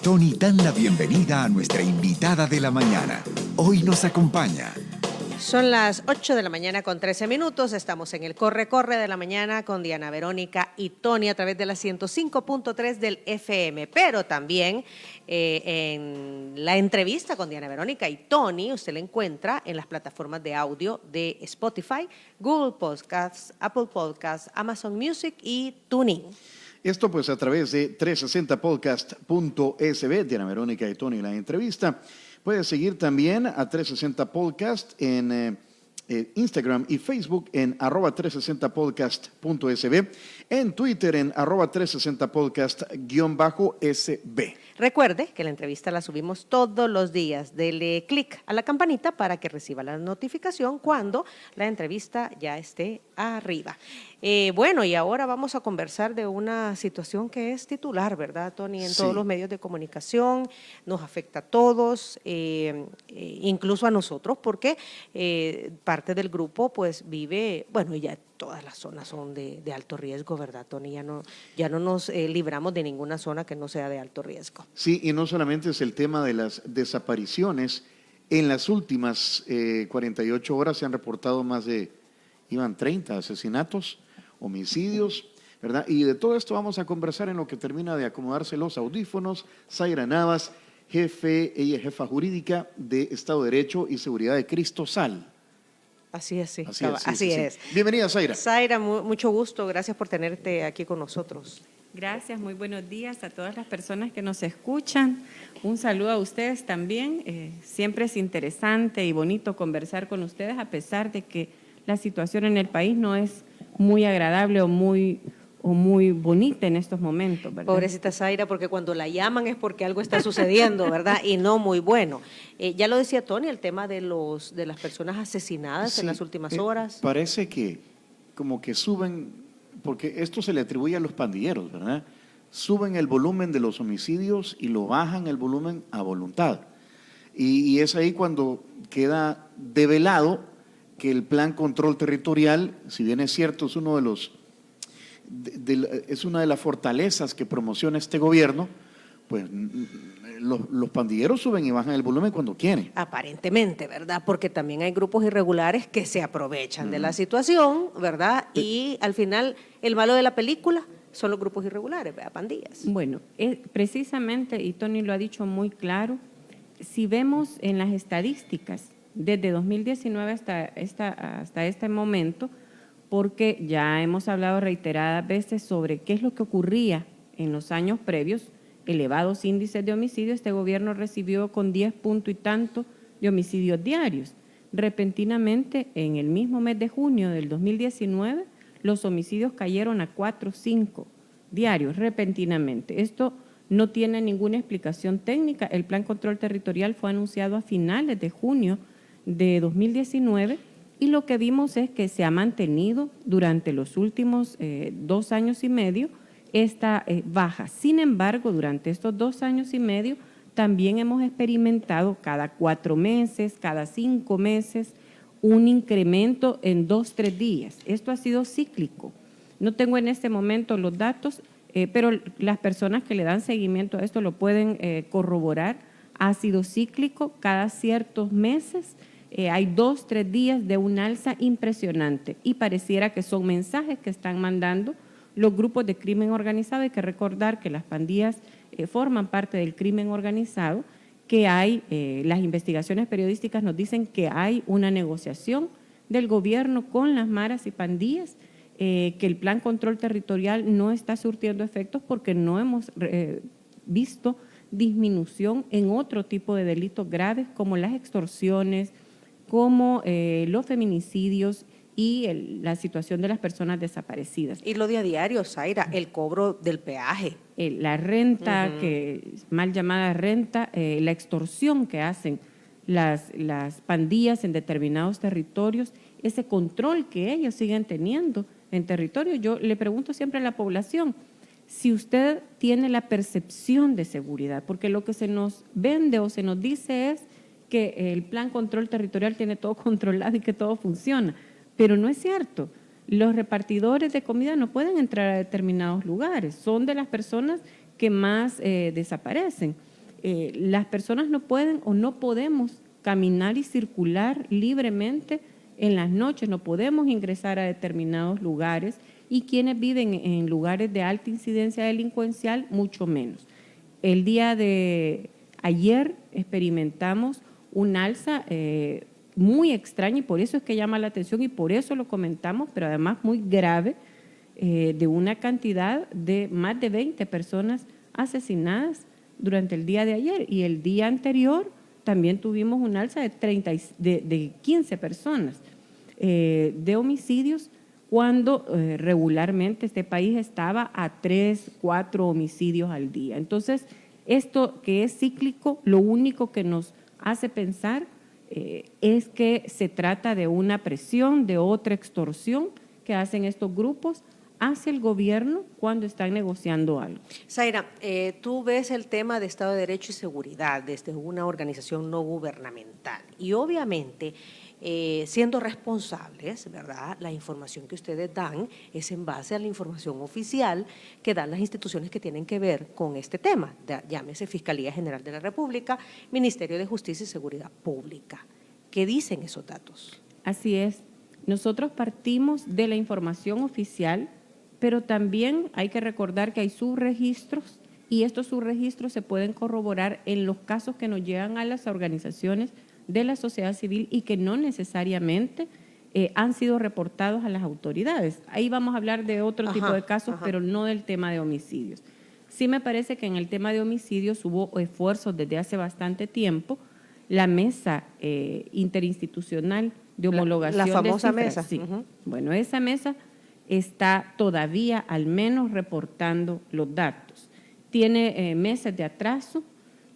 Tony dan la bienvenida a nuestra invitada de la mañana. Hoy nos acompaña. Son las 8 de la mañana con 13 minutos. Estamos en el Corre de la mañana con Diana Verónica y Tony a través de la 105.3 del FM. Pero también en la entrevista con Diana Verónica y Tony, usted la encuentra en las plataformas de audio de Spotify, Google Podcasts, Apple Podcasts, Amazon Music y TuneIn. Esto pues a través de 360podcast.sb, Diana Verónica y Tony la entrevista. Puedes seguir también a 360 Podcast en Instagram y Facebook en @360podcast.sb, en Twitter en @360podcast_sb. Recuerde que la entrevista la subimos todos los días. Dele clic a la campanita para que reciba la notificación cuando la entrevista ya esté arriba. Bueno, y ahora vamos a conversar de una situación que es titular, ¿verdad, Tony? En todos los medios de comunicación, nos afecta a todos, incluso a nosotros, porque parte del grupo pues vive, bueno, ya todas las zonas son de alto riesgo, ¿verdad, Tony? Ya no nos libramos de ninguna zona que no sea de alto riesgo. Sí, y no solamente es el tema de las desapariciones. En las últimas 48 horas se han reportado más de, 30 asesinatos, homicidios, ¿verdad? Y de todo esto vamos a conversar en lo que termina de acomodarse los audífonos. Zaira Navas, ella es jefa jurídica de Estado de Derecho y Seguridad de Cristosal. Así es, sí. Así es. Bienvenida, Zaira. Zaira, mucho gusto. Gracias por tenerte aquí con nosotros. Gracias, muy buenos días a todas las personas que nos escuchan. Un saludo a ustedes también. Siempre es interesante y bonito conversar con ustedes, a pesar de que la situación en el país no es muy agradable o muy bonita en estos momentos, ¿verdad? Pobrecita Zaira, porque cuando la llaman es porque algo está sucediendo, ¿verdad? Y no muy bueno. Ya lo decía Tony, el tema de las personas asesinadas en las últimas horas. Parece que como que suben, porque esto se le atribuye a los pandilleros, ¿verdad? Suben el volumen de los homicidios y lo bajan el volumen a voluntad. Y es ahí cuando queda develado que el plan control territorial, si bien es cierto, es uno de los es una de las fortalezas que promociona este gobierno, pues los pandilleros suben y bajan el volumen cuando quieren. Aparentemente, ¿verdad? Porque también hay grupos irregulares que se aprovechan de la situación, ¿verdad? Y al final el malo de la película son los grupos irregulares, ¿verdad? Pandillas. Bueno, precisamente, y Tony lo ha dicho muy claro, si vemos en las estadísticas desde 2019 hasta este momento, porque ya hemos hablado reiteradas veces sobre qué es lo que ocurría en los años previos, elevados índices de homicidio. Este gobierno recibió con 10 puntos y tanto de homicidios diarios. Repentinamente, en el mismo mes de junio del 2019, los homicidios cayeron a 4 o 5 diarios, repentinamente. Esto no tiene ninguna explicación técnica. El Plan Control Territorial fue anunciado a finales de junio de 2019 y lo que vimos es que se ha mantenido durante los últimos 2 años y medio esta baja. Sin embargo, durante estos 2 años y medio también hemos experimentado cada 4 meses, cada 5 meses, un incremento en 2-3 días. Esto ha sido cíclico. No tengo en este momento los datos, pero las personas que le dan seguimiento a esto lo pueden corroborar. Ha sido cíclico, cada ciertos meses hay 2-3 días de un alza impresionante y pareciera que son mensajes que están mandando los grupos de crimen organizado. Hay que recordar que las pandillas forman parte del crimen organizado, que hay, las investigaciones periodísticas nos dicen que hay una negociación del gobierno con las maras y pandillas, que el plan control territorial no está surtiendo efectos porque no hemos visto disminución en otro tipo de delitos graves como las extorsiones, como los feminicidios y la situación de las personas desaparecidas. Y lo de a diario, Zaira, el cobro del peaje. La renta, que mal llamada renta, la extorsión que hacen las pandillas en determinados territorios, ese control que ellos siguen teniendo en territorio. Yo le pregunto siempre a la población, si usted tiene la percepción de seguridad, porque lo que se nos vende o se nos dice es que el plan control territorial tiene todo controlado y que todo funciona, pero no es cierto. Los repartidores de comida no pueden entrar a determinados lugares, son de las personas que más desaparecen. las personas no pueden o no podemos caminar y circular libremente en las noches, no podemos ingresar a determinados lugares y quienes viven en lugares de alta incidencia delincuencial, mucho menos. El día de ayer experimentamos un alza muy extraña y por eso es que llama la atención y por eso lo comentamos, pero además muy grave, de una cantidad de más de 20 personas asesinadas durante el día de ayer y el día anterior también tuvimos un alza de 15 personas de homicidios cuando regularmente este país estaba a 3, 4 homicidios al día. Entonces, esto que es cíclico, lo único que nos hace pensar es que se trata de una presión, de otra extorsión que hacen estos grupos hacia el gobierno cuando están negociando algo. Zaira, tú ves el tema de Estado de Derecho y seguridad desde una organización no gubernamental y obviamente siendo responsables, ¿verdad? La información que ustedes dan es en base a la información oficial que dan las instituciones que tienen que ver con este tema, llámese Fiscalía General de la República, Ministerio de Justicia y Seguridad Pública. ¿Qué dicen esos datos? Así es. Nosotros partimos de la información oficial, pero también hay que recordar que hay subregistros y estos subregistros se pueden corroborar en los casos que nos llegan a las organizaciones de la sociedad civil y que no necesariamente han sido reportados a las autoridades. Ahí vamos a hablar de otro tipo de casos, pero no del tema de homicidios. Sí me parece que en el tema de homicidios hubo esfuerzos desde hace bastante tiempo. La mesa interinstitucional de homologación la famosa de cifras, mesa. sí. Bueno, esa mesa está todavía al menos reportando los datos. Tiene meses de atraso,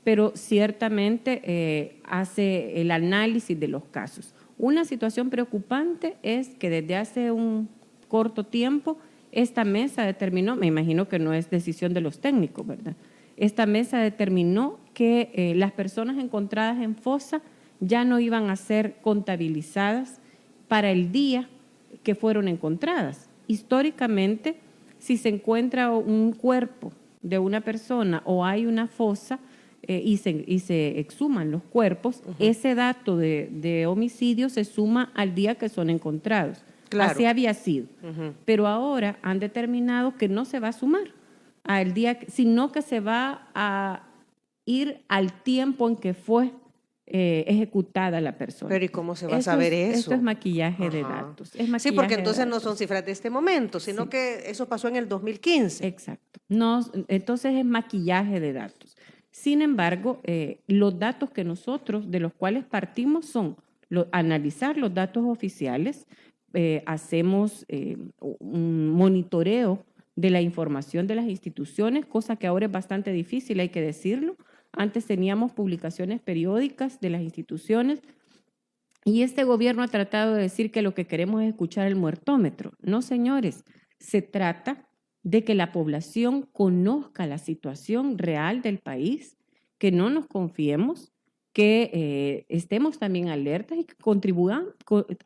pero ciertamente hace el análisis de los casos. Una situación preocupante es que desde hace un corto tiempo esta mesa determinó, me imagino que no es decisión de los técnicos, ¿verdad? Esta mesa determinó que las personas encontradas en fosa ya no iban a ser contabilizadas para el día que fueron encontradas. Históricamente, si se encuentra un cuerpo de una persona o hay una fosa y se exhuman los cuerpos, ese dato de homicidio se suma al día que son encontrados. Claro. Así había sido. Pero ahora han determinado que no se va a sumar al día, sino que se va a ir al tiempo en que fue ejecutada la persona. Pero ¿y cómo se va a saber eso? Esto es maquillaje de datos. Es maquillaje sí, porque entonces no son cifras de este momento, sino que eso pasó en el 2015. Exacto. No, entonces es maquillaje de datos. Sin embargo, los datos que nosotros, de los cuales partimos, son analizar los datos oficiales, hacemos un monitoreo de la información de las instituciones, cosa que ahora es bastante difícil, hay que decirlo. Antes teníamos publicaciones periódicas de las instituciones y este gobierno ha tratado de decir que lo que queremos es escuchar el muertómetro. No, señores, se trata de que la población conozca la situación real del país, que no nos confiemos, que estemos también alertas y que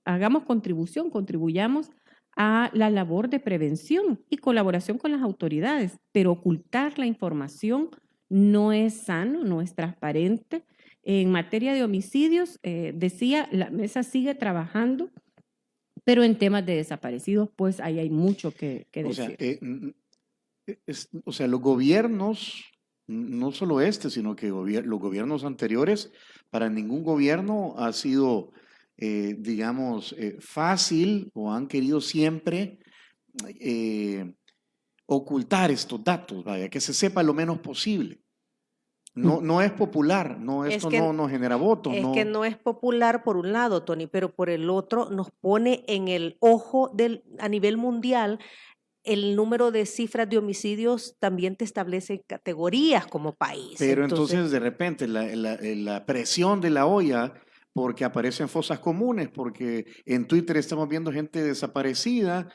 hagamos contribuyamos a la labor de prevención y colaboración con las autoridades, pero ocultar la información no es sano, no es transparente. En materia de homicidios, decía, la mesa sigue trabajando, pero en temas de desaparecidos, pues ahí hay mucho que decir. O sea, los gobiernos, no solo sino que los gobiernos anteriores, para ningún gobierno ha sido, fácil o han querido siempre ocultar estos datos, vaya, que se sepa lo menos posible. No es popular, no genera votos. Es que no es popular por un lado, Tony, pero por el otro nos pone en el ojo a nivel mundial. El número de cifras de homicidios también te establece categorías como país. Pero entonces de repente la presión de la olla, porque aparecen fosas comunes, porque en Twitter estamos viendo gente desaparecida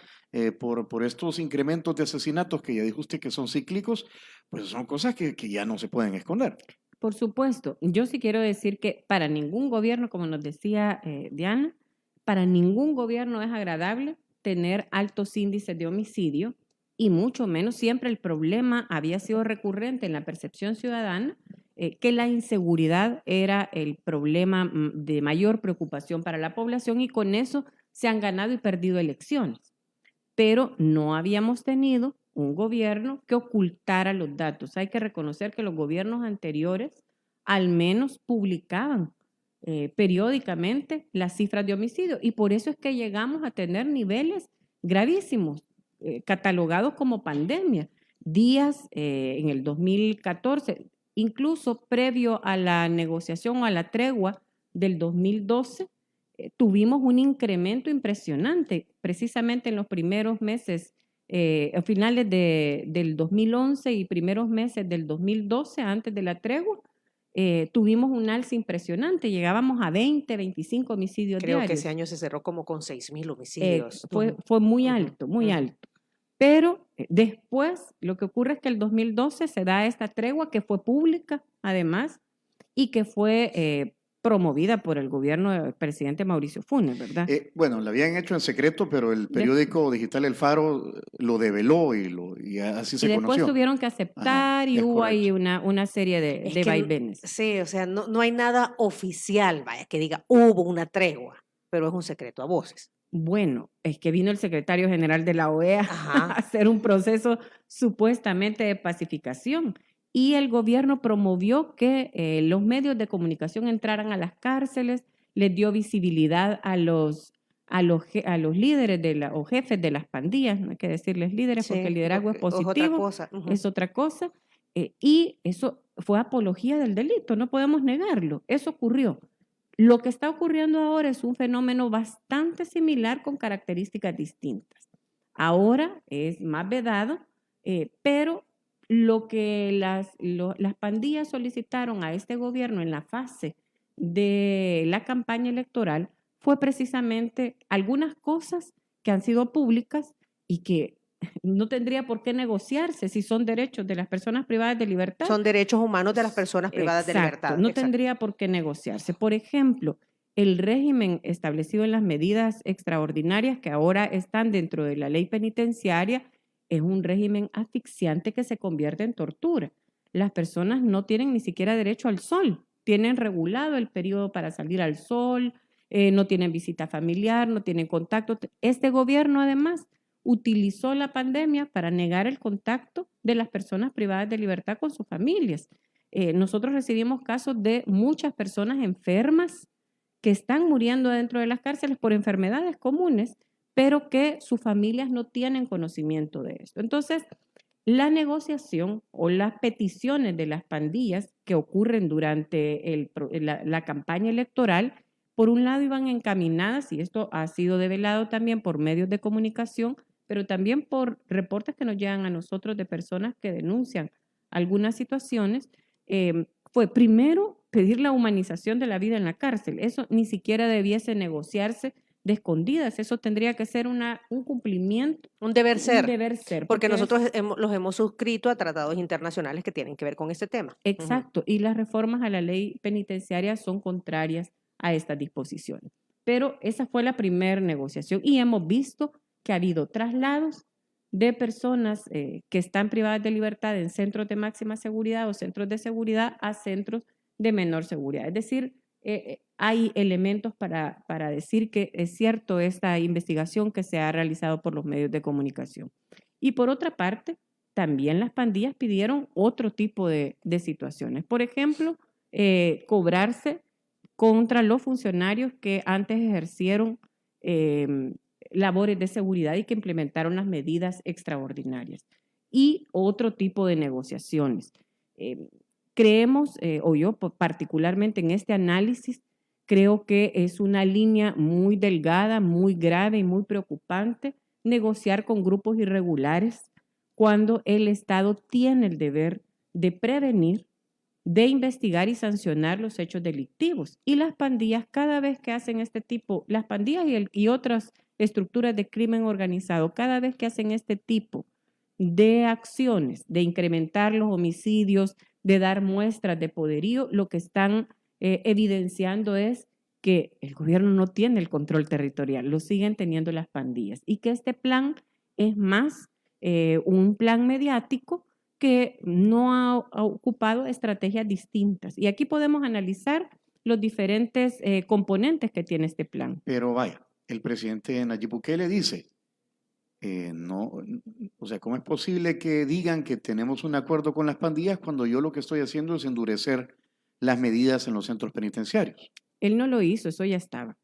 por estos incrementos de asesinatos que ya dijo usted que son cíclicos, pues son cosas que ya no se pueden esconder. Por supuesto. Yo sí quiero decir que para ningún gobierno, como nos decía Diana, para ningún gobierno es agradable tener altos índices de homicidio y mucho menos siempre el problema había sido recurrente en la percepción ciudadana que la inseguridad era el problema de mayor preocupación para la población y con eso se han ganado y perdido elecciones. Pero no habíamos tenido un gobierno que ocultara los datos. Hay que reconocer que los gobiernos anteriores al menos publicaban periódicamente las cifras de homicidio y por eso es que llegamos a tener niveles gravísimos, catalogados como pandemia. Días en el 2014, incluso previo a la negociación o a la tregua del 2012, tuvimos un incremento impresionante, precisamente en los primeros meses, a finales del 2011 y primeros meses del 2012, antes de la tregua, tuvimos un alza impresionante, llegábamos a 20, 25 homicidios Creo diarios. que ese año se cerró como con 6.000 homicidios. Fue muy alto, muy alto. Pero después lo que ocurre es que el 2012 se da esta tregua que fue pública, además, y que fue promovida por el gobierno del presidente Mauricio Funes, ¿verdad? Bueno, la habían hecho en secreto, pero el periódico digital El Faro lo develó y así se y después conoció. tuvieron que aceptar. Ajá, y es hubo correcto. ahí una serie de que vaivenes. Sí, o sea, no hay nada oficial, vaya, que diga hubo una tregua, pero es un secreto a voces. Bueno, es que vino el secretario general de la OEA Ajá. a hacer un proceso supuestamente de pacificación y el gobierno promovió que los medios de comunicación entraran a las cárceles, les dio visibilidad a los líderes o jefes de las pandillas, no hay que decirles líderes porque el liderazgo es positivo, es otra cosa. es otra cosa, y eso fue apología del delito, no podemos negarlo, eso ocurrió. Lo que está ocurriendo ahora es un fenómeno bastante similar con características distintas. Ahora es más vedado, pero lo que las pandillas solicitaron a este gobierno en la fase de la campaña electoral fue precisamente algunas cosas que han sido públicas y que no tendría por qué negociarse si son derechos de las personas privadas de libertad. Son derechos humanos de las personas privadas de libertad. No tendría por qué negociarse. Por ejemplo, el régimen establecido en las medidas extraordinarias que ahora están dentro de la ley penitenciaria es un régimen asfixiante que se convierte en tortura. Las personas no tienen ni siquiera derecho al sol, tienen regulado el periodo para salir al sol, no tienen visita familiar, no tienen contacto. Este gobierno además utilizó la pandemia para negar el contacto de las personas privadas de libertad con sus familias. Nosotros recibimos casos de muchas personas enfermas que están muriendo dentro de las cárceles por enfermedades comunes, pero que sus familias no tienen conocimiento de esto. Entonces, la negociación o las peticiones de las pandillas que ocurren durante la campaña electoral, por un lado iban encaminadas, y esto ha sido develado también por medios de comunicación, pero también por reportes que nos llegan a nosotros de personas que denuncian algunas situaciones, fue primero pedir la humanización de la vida en la cárcel. Eso ni siquiera debiese negociarse de escondidas, eso tendría que ser un cumplimiento. Un deber ser. Un deber ser. Porque nosotros los hemos suscrito a tratados internacionales que tienen que ver con este tema. Exacto, y las reformas a la ley penitenciaria son contrarias a estas disposiciones. Pero esa fue la primera negociación y hemos visto que ha habido traslados de personas que están privadas de libertad en centros de máxima seguridad o centros de seguridad a centros de menor seguridad. Es decir, hay elementos para decir que es cierto esta investigación que se ha realizado por los medios de comunicación. Y por otra parte, también las pandillas pidieron otro tipo de situaciones. Por ejemplo, cobrarse contra los funcionarios que antes ejercieron labores de seguridad y que implementaron las medidas extraordinarias. Y otro tipo de negociaciones. Creemos, o yo particularmente en este análisis, creo que es una línea muy delgada, muy grave y muy preocupante negociar con grupos irregulares cuando el Estado tiene el deber de prevenir, de investigar y sancionar los hechos delictivos. Y las pandillas, cada vez que hacen este tipo, las pandillas y otras estructuras de crimen organizado, cada vez que hacen este tipo de acciones, de incrementar los homicidios, de dar muestras de poderío, lo que están evidenciando es que el gobierno no tiene el control territorial, lo siguen teniendo las pandillas y que este plan es más un plan mediático que no ha ocupado estrategias distintas. Y aquí podemos analizar los diferentes componentes que tiene este plan. Pero vaya, el presidente Nayib Bukele dice, no, o sea, ¿cómo es posible que digan que tenemos un acuerdo con las pandillas cuando yo lo que estoy haciendo es endurecer las medidas en los centros penitenciarios? Él no lo hizo, eso ya estaba.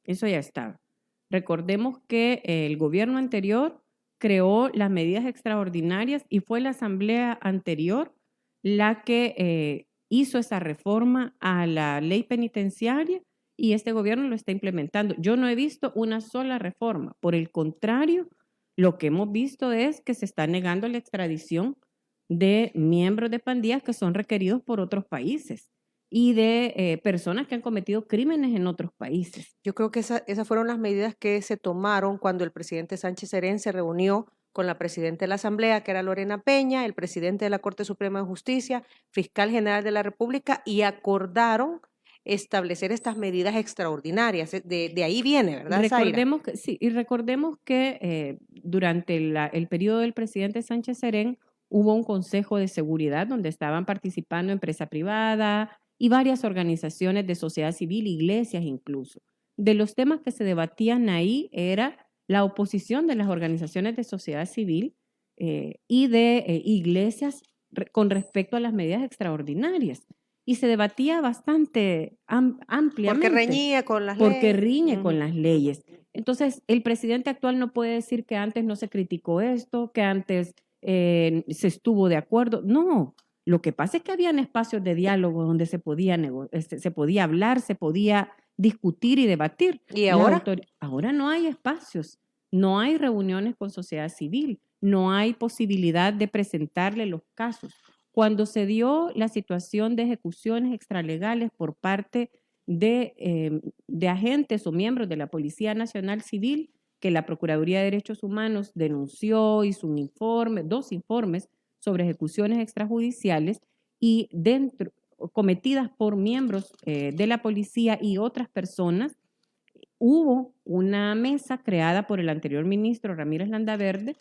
Eso ya estaba. Recordemos que el gobierno anterior creó las medidas extraordinarias y fue la asamblea anterior la que hizo esa reforma a la ley penitenciaria y este gobierno lo está implementando. Yo no he visto una sola reforma. Por el contrario, lo que hemos visto es que se está negando la extradición de miembros de pandillas que son requeridos por otros países y de personas que han cometido crímenes en otros países. Yo creo que esas fueron las medidas que se tomaron cuando el presidente Sánchez Serén se reunió con la presidenta de la Asamblea, que era Lorena Peña, el presidente de la Corte Suprema de Justicia, fiscal general de la República, y acordaron establecer estas medidas extraordinarias. De ahí viene, ¿verdad, Zaira? Recordemos que, sí, y recordemos que durante el periodo del presidente Sánchez Serén hubo un consejo de seguridad donde estaban participando empresa privada y varias organizaciones de sociedad civil, iglesias incluso. De los temas que se debatían ahí era la oposición de las organizaciones de sociedad civil y de iglesias con respecto a las medidas extraordinarias. Y se debatía bastante ampliamente. Porque reñía con las leyes. Porque riñe con las leyes. Entonces, el presidente actual no puede decir que antes no se criticó esto, que antes se estuvo de acuerdo. No, lo que pasa es que habían espacios de diálogo donde se podía hablar, se podía discutir y debatir. ¿Y ahora? Ahora no hay espacios, no hay reuniones con sociedad civil, no hay posibilidad de presentarle los casos. Cuando se dio la situación de ejecuciones extralegales por parte de agentes o miembros de la Policía Nacional Civil, que la Procuraduría de Derechos Humanos denunció, hizo un informe, 2 informes sobre ejecuciones extrajudiciales y cometidas por miembros de la policía y otras personas, hubo una mesa creada por el anterior ministro Ramírez Landaverde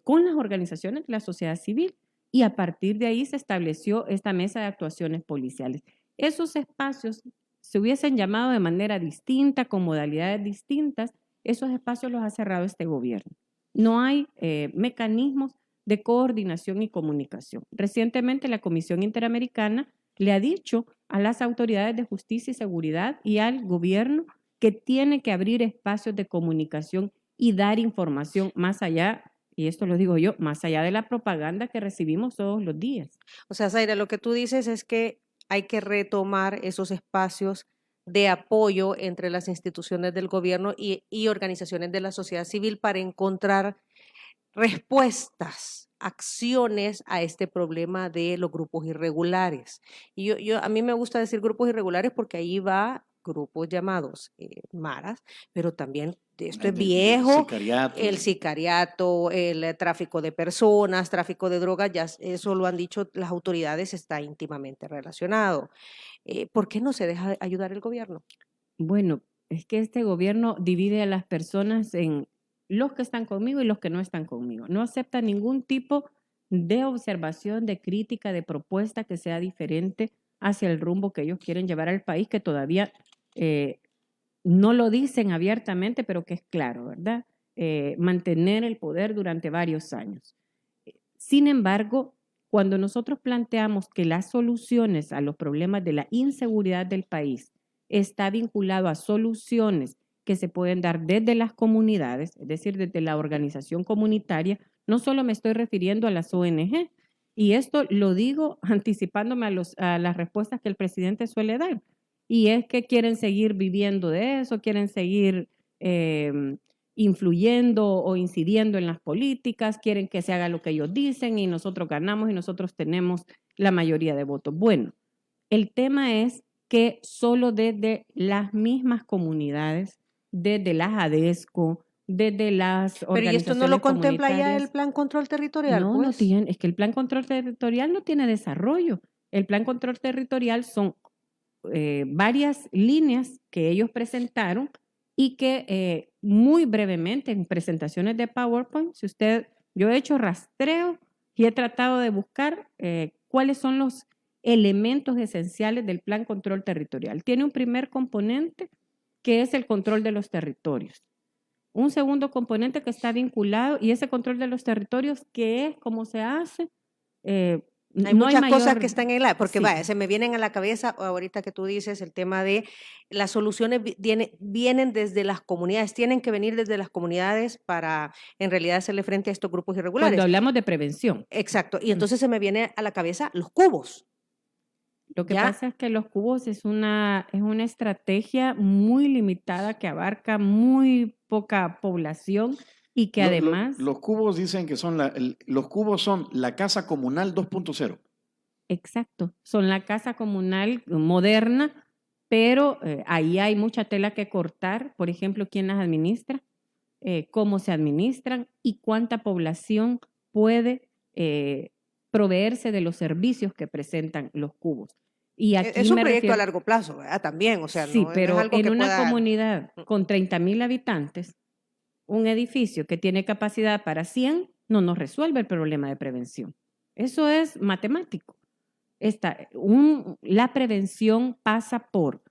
con las organizaciones de la sociedad civil y a partir de ahí se estableció esta mesa de actuaciones policiales. Esos espacios se hubiesen llamado de manera distinta, con modalidades distintas, esos espacios los ha cerrado este gobierno. No hay mecanismos de coordinación y comunicación. Recientemente la Comisión Interamericana le ha dicho a las autoridades de justicia y seguridad y al gobierno que tiene que abrir espacios de comunicación y dar información más allá, y esto lo digo yo, más allá de la propaganda que recibimos todos los días. O sea, Zaira, lo que tú dices es que hay que retomar esos espacios de apoyo entre las instituciones del gobierno y organizaciones de la sociedad civil para encontrar respuestas, acciones a este problema de los grupos irregulares. Y a mí me gusta decir grupos irregulares porque ahí va grupos llamados maras, pero también esto es viejo, el sicariato, el tráfico de personas, tráfico de drogas, ya eso lo han dicho las autoridades, está íntimamente relacionado. ¿Por qué no se deja ayudar el gobierno? Bueno, es que este gobierno divide a las personas en los que están conmigo y los que no están conmigo. No acepta ningún tipo de observación, de crítica, de propuesta que sea diferente hacia el rumbo que ellos quieren llevar al país, que todavía no lo dicen abiertamente, pero que es claro, ¿verdad? Mantener el poder durante varios años. Sin embargo, cuando nosotros planteamos que las soluciones a los problemas de la inseguridad del país está vinculado a soluciones que se pueden dar desde las comunidades, es decir, desde la organización comunitaria, no solo me estoy refiriendo a las ONG, y esto lo digo anticipándome a las respuestas que el presidente suele dar, y es que quieren seguir viviendo de eso, quieren seguir influyendo o incidiendo en las políticas, quieren que se haga lo que ellos dicen y nosotros ganamos y nosotros tenemos la mayoría de votos. Bueno, el tema es que solo desde las mismas comunidades, desde las ADESCO, desde las organizaciones. Pero ¿y esto no lo contempla ya el Plan Control Territorial? No, pues? no tiene, es que el Plan Control Territorial no tiene desarrollo. El Plan Control Territorial son varias líneas que ellos presentaron y que muy brevemente en presentaciones de PowerPoint, yo he hecho rastreo y he tratado de buscar cuáles son los elementos esenciales del Plan Control Territorial. Tiene un primer componente que es el control de los territorios. Un segundo componente que está vinculado, y ese control de los territorios, ¿qué es? ¿Cómo se hace? Hay No muchas mayor- cosas que están en la, porque Sí. vaya, se me vienen a la cabeza ahorita que tú dices el tema de las soluciones vienen desde las comunidades, tienen que venir desde las comunidades para en realidad hacerle frente a estos grupos irregulares. Cuando hablamos de prevención. Exacto, y entonces se me viene a la cabeza los cubos. Lo que Ya. pasa es que los cubos es una estrategia muy limitada que abarca muy poca población y que además, Los cubos dicen que son los cubos son la casa comunal 2.0. exacto, son la casa comunal moderna, pero ahí hay mucha tela que cortar. Por ejemplo, quién las administra, cómo se administran y cuánta población puede proveerse de los servicios que presentan los cubos. Y aquí Es un me proyecto refiero- a largo plazo, ¿verdad? También, o sea, sí, no es pero algo en que una pueda... comunidad con 30,000 habitantes, un edificio que tiene capacidad para 100 no nos resuelve el problema de prevención. Eso es matemático. La prevención pasa por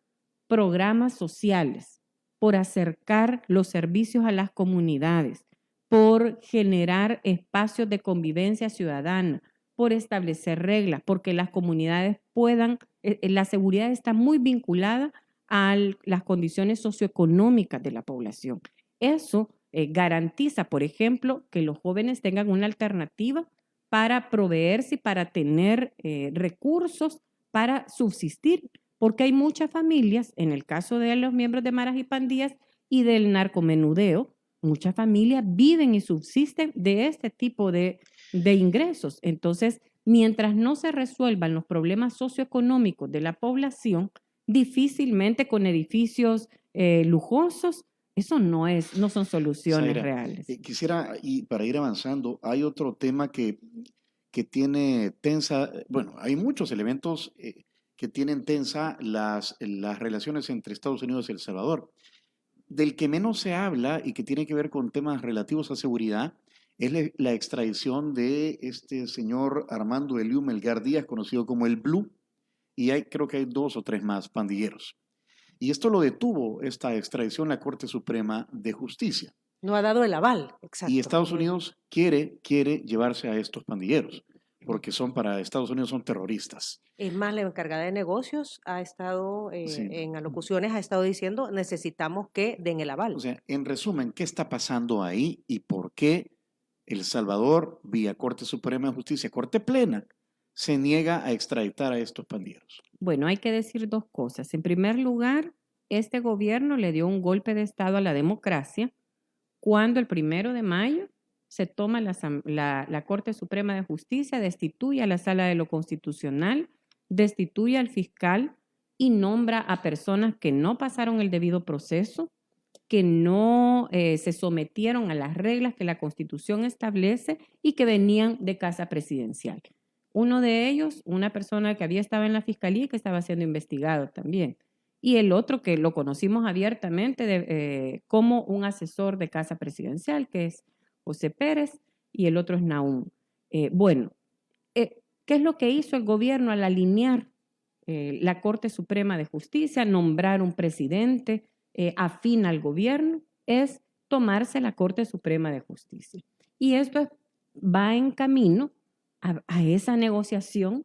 programas sociales, por acercar los servicios a las comunidades, por generar espacios de convivencia ciudadana, por establecer reglas, porque las comunidades puedan, la seguridad está muy vinculada a las condiciones socioeconómicas de la población. Eso garantiza, por ejemplo, que los jóvenes tengan una alternativa para proveerse y para tener recursos para subsistir, porque hay muchas familias, en el caso de los miembros de maras y pandillas y del narcomenudeo, muchas familias viven y subsisten de este tipo de ingresos. Entonces, mientras no se resuelvan los problemas socioeconómicos de la población, difícilmente con edificios lujosos, eso no son soluciones Zaira, reales. quisiera, y para ir avanzando, hay otro tema que tiene tensa, bueno, hay muchos elementos que tienen tensa las relaciones entre Estados Unidos y El Salvador. Del que menos se habla y que tiene que ver con temas relativos a seguridad es la extradición de este señor Armando Eliú Melgar Díaz, conocido como el Blue, y creo que hay 2 o 3 más pandilleros. Y esto lo detuvo, esta extradición, la Corte Suprema de Justicia. No ha dado el aval, exacto. Y Estados Unidos quiere llevarse a estos pandilleros, porque para Estados Unidos son terroristas. Es más, la encargada de negocios ha estado, Sí. en alocuciones, ha estado diciendo, necesitamos que den el aval. O sea, en resumen, ¿qué está pasando ahí y por qué El Salvador, vía Corte Suprema de Justicia, Corte Plena, se niega a extraditar a estos pandilleros? Bueno, hay que decir dos cosas. En primer lugar, este gobierno le dio un golpe de Estado a la democracia cuando el 1 de mayo se toma la Corte Suprema de Justicia, destituye a la Sala de lo Constitucional, destituye al fiscal y nombra a personas que no pasaron el debido proceso, que no se sometieron a las reglas que la Constitución establece y que venían de casa presidencial. Uno de ellos, una persona que había estado en la fiscalía y que estaba siendo investigado también. Y el otro que lo conocimos abiertamente como un asesor de casa presidencial, que es José Pérez, y el otro es Nahum. ¿Qué es lo que hizo el gobierno al alinear la Corte Suprema de Justicia, nombrar un presidente afín al gobierno? Es tomarse la Corte Suprema de Justicia. Y esto va en camino a esa negociación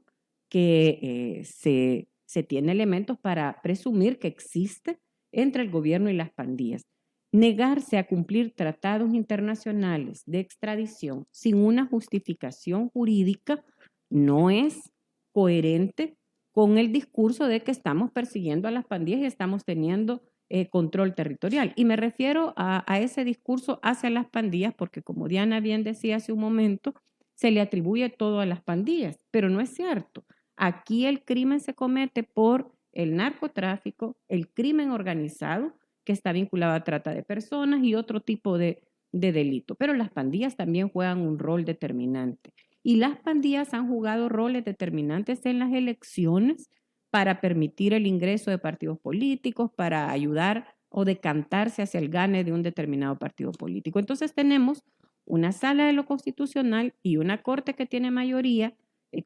que se tiene elementos para presumir que existe entre el gobierno y las pandillas. Negarse a cumplir tratados internacionales de extradición sin una justificación jurídica no es coherente con el discurso de que estamos persiguiendo a las pandillas y estamos teniendo control territorial. Y me refiero a ese discurso hacia las pandillas porque, como Diana bien decía hace un momento, se le atribuye todo a las pandillas, pero no es cierto. Aquí el crimen se comete por el narcotráfico, el crimen organizado, que está vinculado a trata de personas y otro tipo de delito. Pero las pandillas también juegan un rol determinante. Y las pandillas han jugado roles determinantes en las elecciones para permitir el ingreso de partidos políticos, para ayudar o decantarse hacia el gane de un determinado partido político. Entonces tenemos una sala de lo constitucional y una corte que tiene mayoría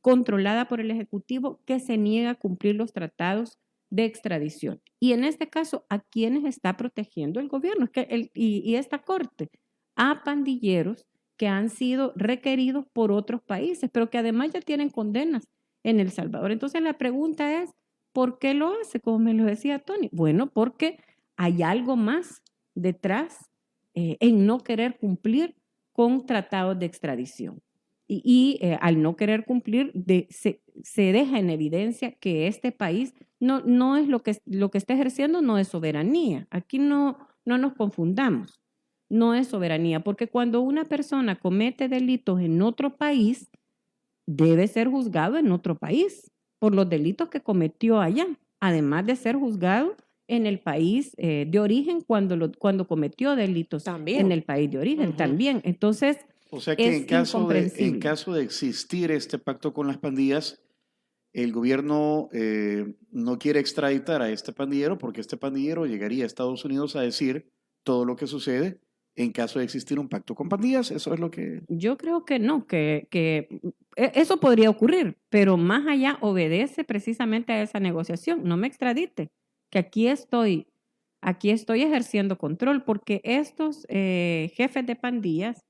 controlada por el Ejecutivo que se niega a cumplir los tratados de extradición. Y en este caso, ¿a quiénes está protegiendo el gobierno? Es que y esta corte, a pandilleros que han sido requeridos por otros países, pero que además ya tienen condenas en El Salvador. Entonces la pregunta es, ¿por qué lo hace? Como me lo decía Tony. Bueno, porque hay algo más detrás en no querer cumplir con tratados de extradición. Al no querer cumplir, se deja en evidencia que este país no es lo que está ejerciendo, no es soberanía. Aquí no nos confundamos, no es soberanía, porque cuando una persona comete delitos en otro país, debe ser juzgado en otro país por los delitos que cometió allá, además de ser juzgado en el país de origen cuando cometió delitos También. en el país de origen también. Entonces, O sea que es en caso incomprensible. de existir este pacto con las pandillas, el gobierno no quiere extraditar a este pandillero porque este pandillero llegaría a Estados Unidos a decir todo lo que sucede en caso de existir un pacto con pandillas. Eso es lo que... Yo creo que no, que eso podría ocurrir, pero más allá obedece precisamente a esa negociación. No me extradite, que aquí estoy ejerciendo control, porque estos jefes de pandillas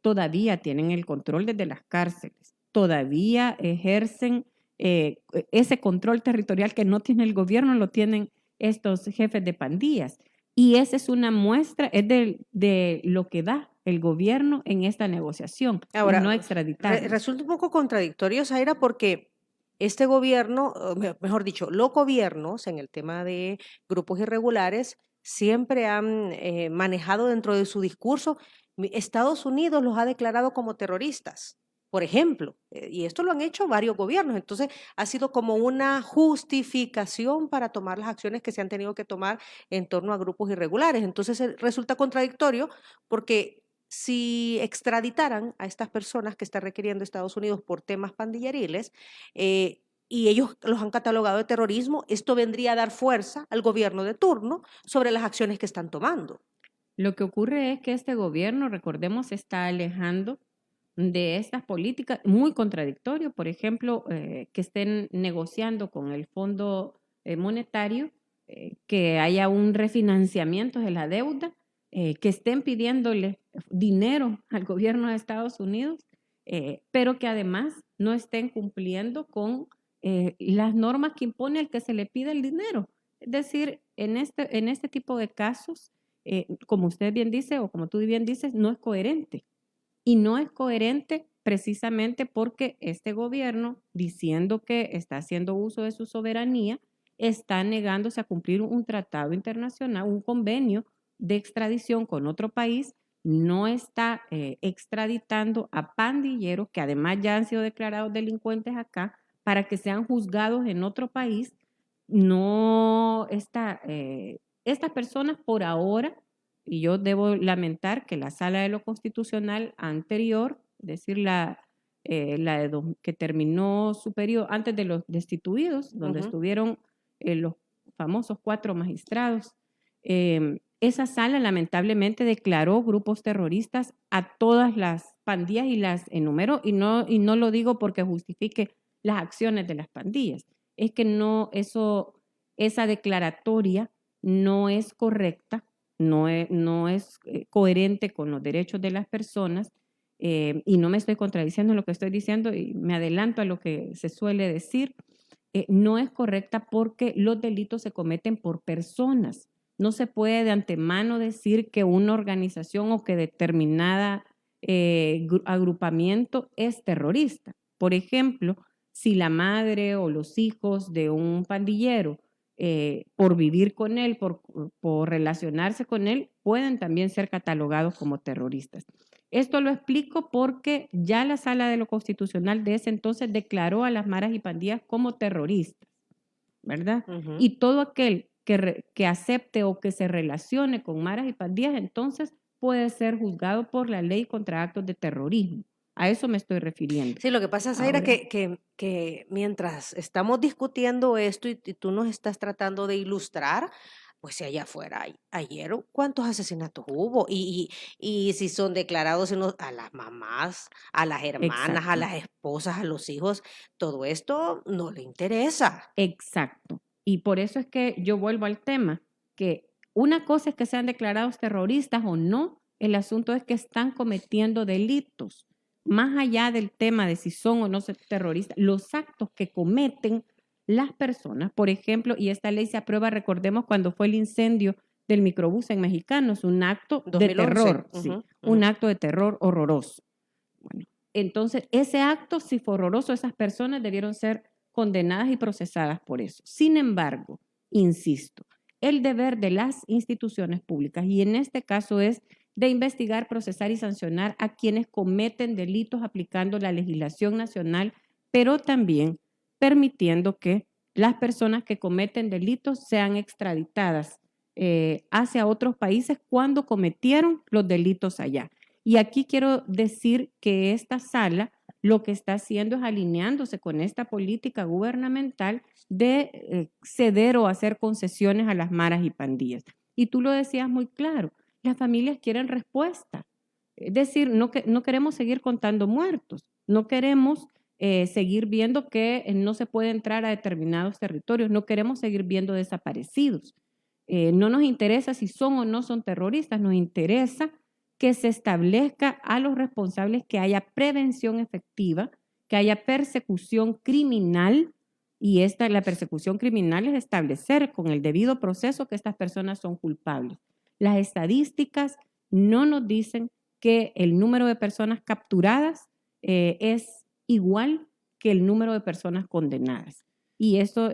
todavía tienen el control desde las cárceles, todavía ejercen ese control territorial que no tiene el gobierno, lo tienen estos jefes de pandillas. Y esa es una muestra, es de lo que da el gobierno en esta negociación, Ahora, no extraditar. resulta un poco contradictorio, Zaira, porque este gobierno, mejor dicho, los gobiernos en el tema de grupos irregulares siempre han manejado dentro de su discurso, Estados Unidos los ha declarado como terroristas, por ejemplo, y esto lo han hecho varios gobiernos, entonces ha sido como una justificación para tomar las acciones que se han tenido que tomar en torno a grupos irregulares. Entonces resulta contradictorio porque si extraditaran a estas personas que está requiriendo Estados Unidos por temas pandilleriles, y ellos los han catalogado de terrorismo, esto vendría a dar fuerza al gobierno de turno sobre las acciones que están tomando. Lo que ocurre es que este gobierno, recordemos, se está alejando de estas políticas muy contradictorias, por ejemplo, que estén negociando con el Fondo Monetario, que haya un refinanciamiento de la deuda, que estén pidiéndole dinero al gobierno de Estados Unidos, pero que además no estén cumpliendo con las normas que impone el que se le pide el dinero. Es decir, en este tipo de casos, como usted bien dice o como tú bien dices, no es coherente. Y no es coherente precisamente porque este gobierno, diciendo que está haciendo uso de su soberanía, está negándose a cumplir un tratado internacional, un convenio de extradición con otro país, no está extraditando a pandilleros que además ya han sido declarados delincuentes acá para que sean juzgados en otro país. No está, estas personas por ahora, y yo debo lamentar que la Sala de lo Constitucional anterior, es decir, que terminó su periodo antes de los destituidos, donde estuvieron los famosos 4 magistrados, esa sala lamentablemente declaró grupos terroristas a todas las pandillas y las enumeró, y no lo digo porque justifique las acciones de las pandillas, es que esa declaratoria no es correcta, no es coherente con los derechos de las personas, y no me estoy contradiciendo en lo que estoy diciendo y me adelanto a lo que se suele decir, no es correcta porque los delitos se cometen por personas. No se puede de antemano decir que una organización o que determinada agrupamiento es terrorista. Por ejemplo, si la madre o los hijos de un pandillero, por vivir con él, por relacionarse con él, pueden también ser catalogados como terroristas. Esto lo explico porque ya la Sala de lo Constitucional de ese entonces declaró a las maras y pandillas como terroristas, ¿verdad? Y todo aquel que acepte o que se relacione con maras y pandillas, entonces puede ser juzgado por la ley contra actos de terrorismo. A eso me estoy refiriendo. Sí, lo que pasa, Zaira, que mientras estamos discutiendo esto y tú nos estás tratando de ilustrar, Pues si allá afuera, ayer, ¿cuántos asesinatos hubo? Y si son declarados a las mamás, a las hermanas, a Exacto. las esposas, a los hijos, todo esto no le interesa. Exacto. Y por eso es que yo vuelvo al tema, que una cosa es que sean declarados terroristas o no, el asunto es que están cometiendo delitos. Más allá del tema de si son o no terroristas, los actos que cometen las personas, por ejemplo, y esta ley se aprueba, recordemos cuando fue el incendio del microbús en Mexicanos, un acto de 2011. terror, sí, Ujú, un ujú. acto de terror horroroso. Bueno, entonces ese acto, si fue horroroso, esas personas debieron ser condenadas y procesadas por eso. Sin embargo, insisto, el deber de las instituciones públicas, y en este caso es de investigar, procesar y sancionar a quienes cometen delitos aplicando la legislación nacional, pero también permitiendo que las personas que cometen delitos sean extraditadas hacia otros países cuando cometieron los delitos allá. Y aquí quiero decir que esta sala lo que está haciendo es alineándose con esta política gubernamental de ceder o hacer concesiones a las maras y pandillas. Y tú lo decías muy claro, las familias quieren respuesta. Es decir, no queremos seguir contando muertos, no queremos seguir viendo que no se puede entrar a determinados territorios, no queremos seguir viendo desaparecidos. No nos interesa si son o no son terroristas, nos interesa que se establezca a los responsables, que haya prevención efectiva, que haya persecución criminal, y la persecución criminal es establecer con el debido proceso que estas personas son culpables. Las estadísticas no nos dicen que el número de personas capturadas es igual que el número de personas condenadas. Y eso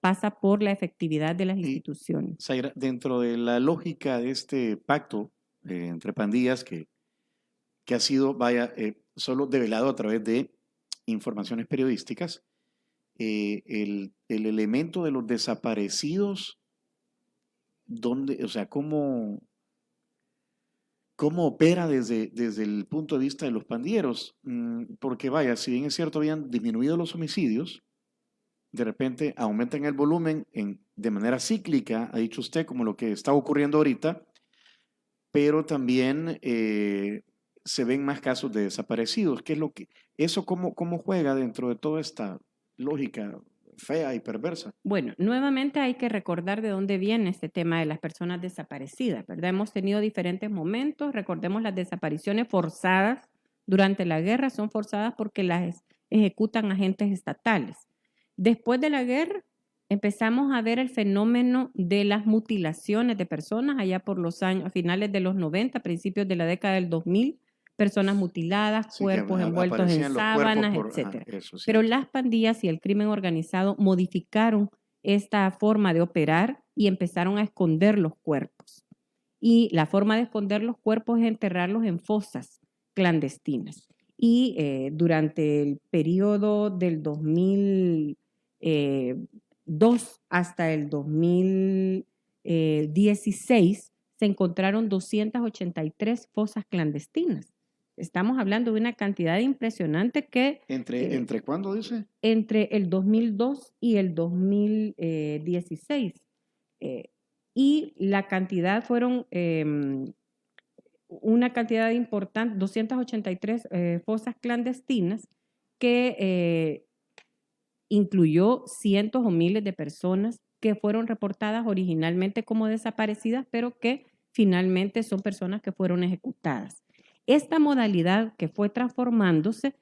pasa por la efectividad de las instituciones. Zaira, dentro de la lógica de este pacto entre pandillas que ha sido, solo develado a través de informaciones periodísticas, el elemento de los desaparecidos, o sea, ¿cómo opera desde el punto de vista de los pandilleros? Porque vaya, si bien es cierto, habían disminuido los homicidios, de repente aumentan el volumen de manera cíclica, ha dicho usted, como lo que está ocurriendo ahorita, pero también se ven más casos de desaparecidos. ¿Qué es eso cómo juega dentro de toda esta lógica fea y perversa? Bueno, nuevamente hay que recordar de dónde viene este tema de las personas desaparecidas, ¿verdad? Hemos tenido diferentes momentos, recordemos las desapariciones forzadas durante la guerra, son forzadas porque las ejecutan agentes estatales. Después de la guerra empezamos a ver el fenómeno de las mutilaciones de personas allá por los años, a finales de los 90, principios de la década del 2000, personas mutiladas, Sí, cuerpos envueltos en aparecían los cuerpos sábanas, etc. Pero las pandillas y el crimen organizado modificaron esta forma de operar y empezaron a esconder los cuerpos. Y la forma de esconder los cuerpos es enterrarlos en fosas clandestinas. Y durante el periodo del 2002 hasta el 2016 se encontraron 283 fosas clandestinas. Estamos hablando de una cantidad impresionante que... ¿Entre cuándo dice? Entre el 2002 y el 2016. Y la cantidad fueron una cantidad importante, 283 fosas clandestinas que incluyó cientos o miles de personas que fueron reportadas originalmente como desaparecidas, pero que finalmente son personas que fueron ejecutadas. Esta modalidad que fue transformándose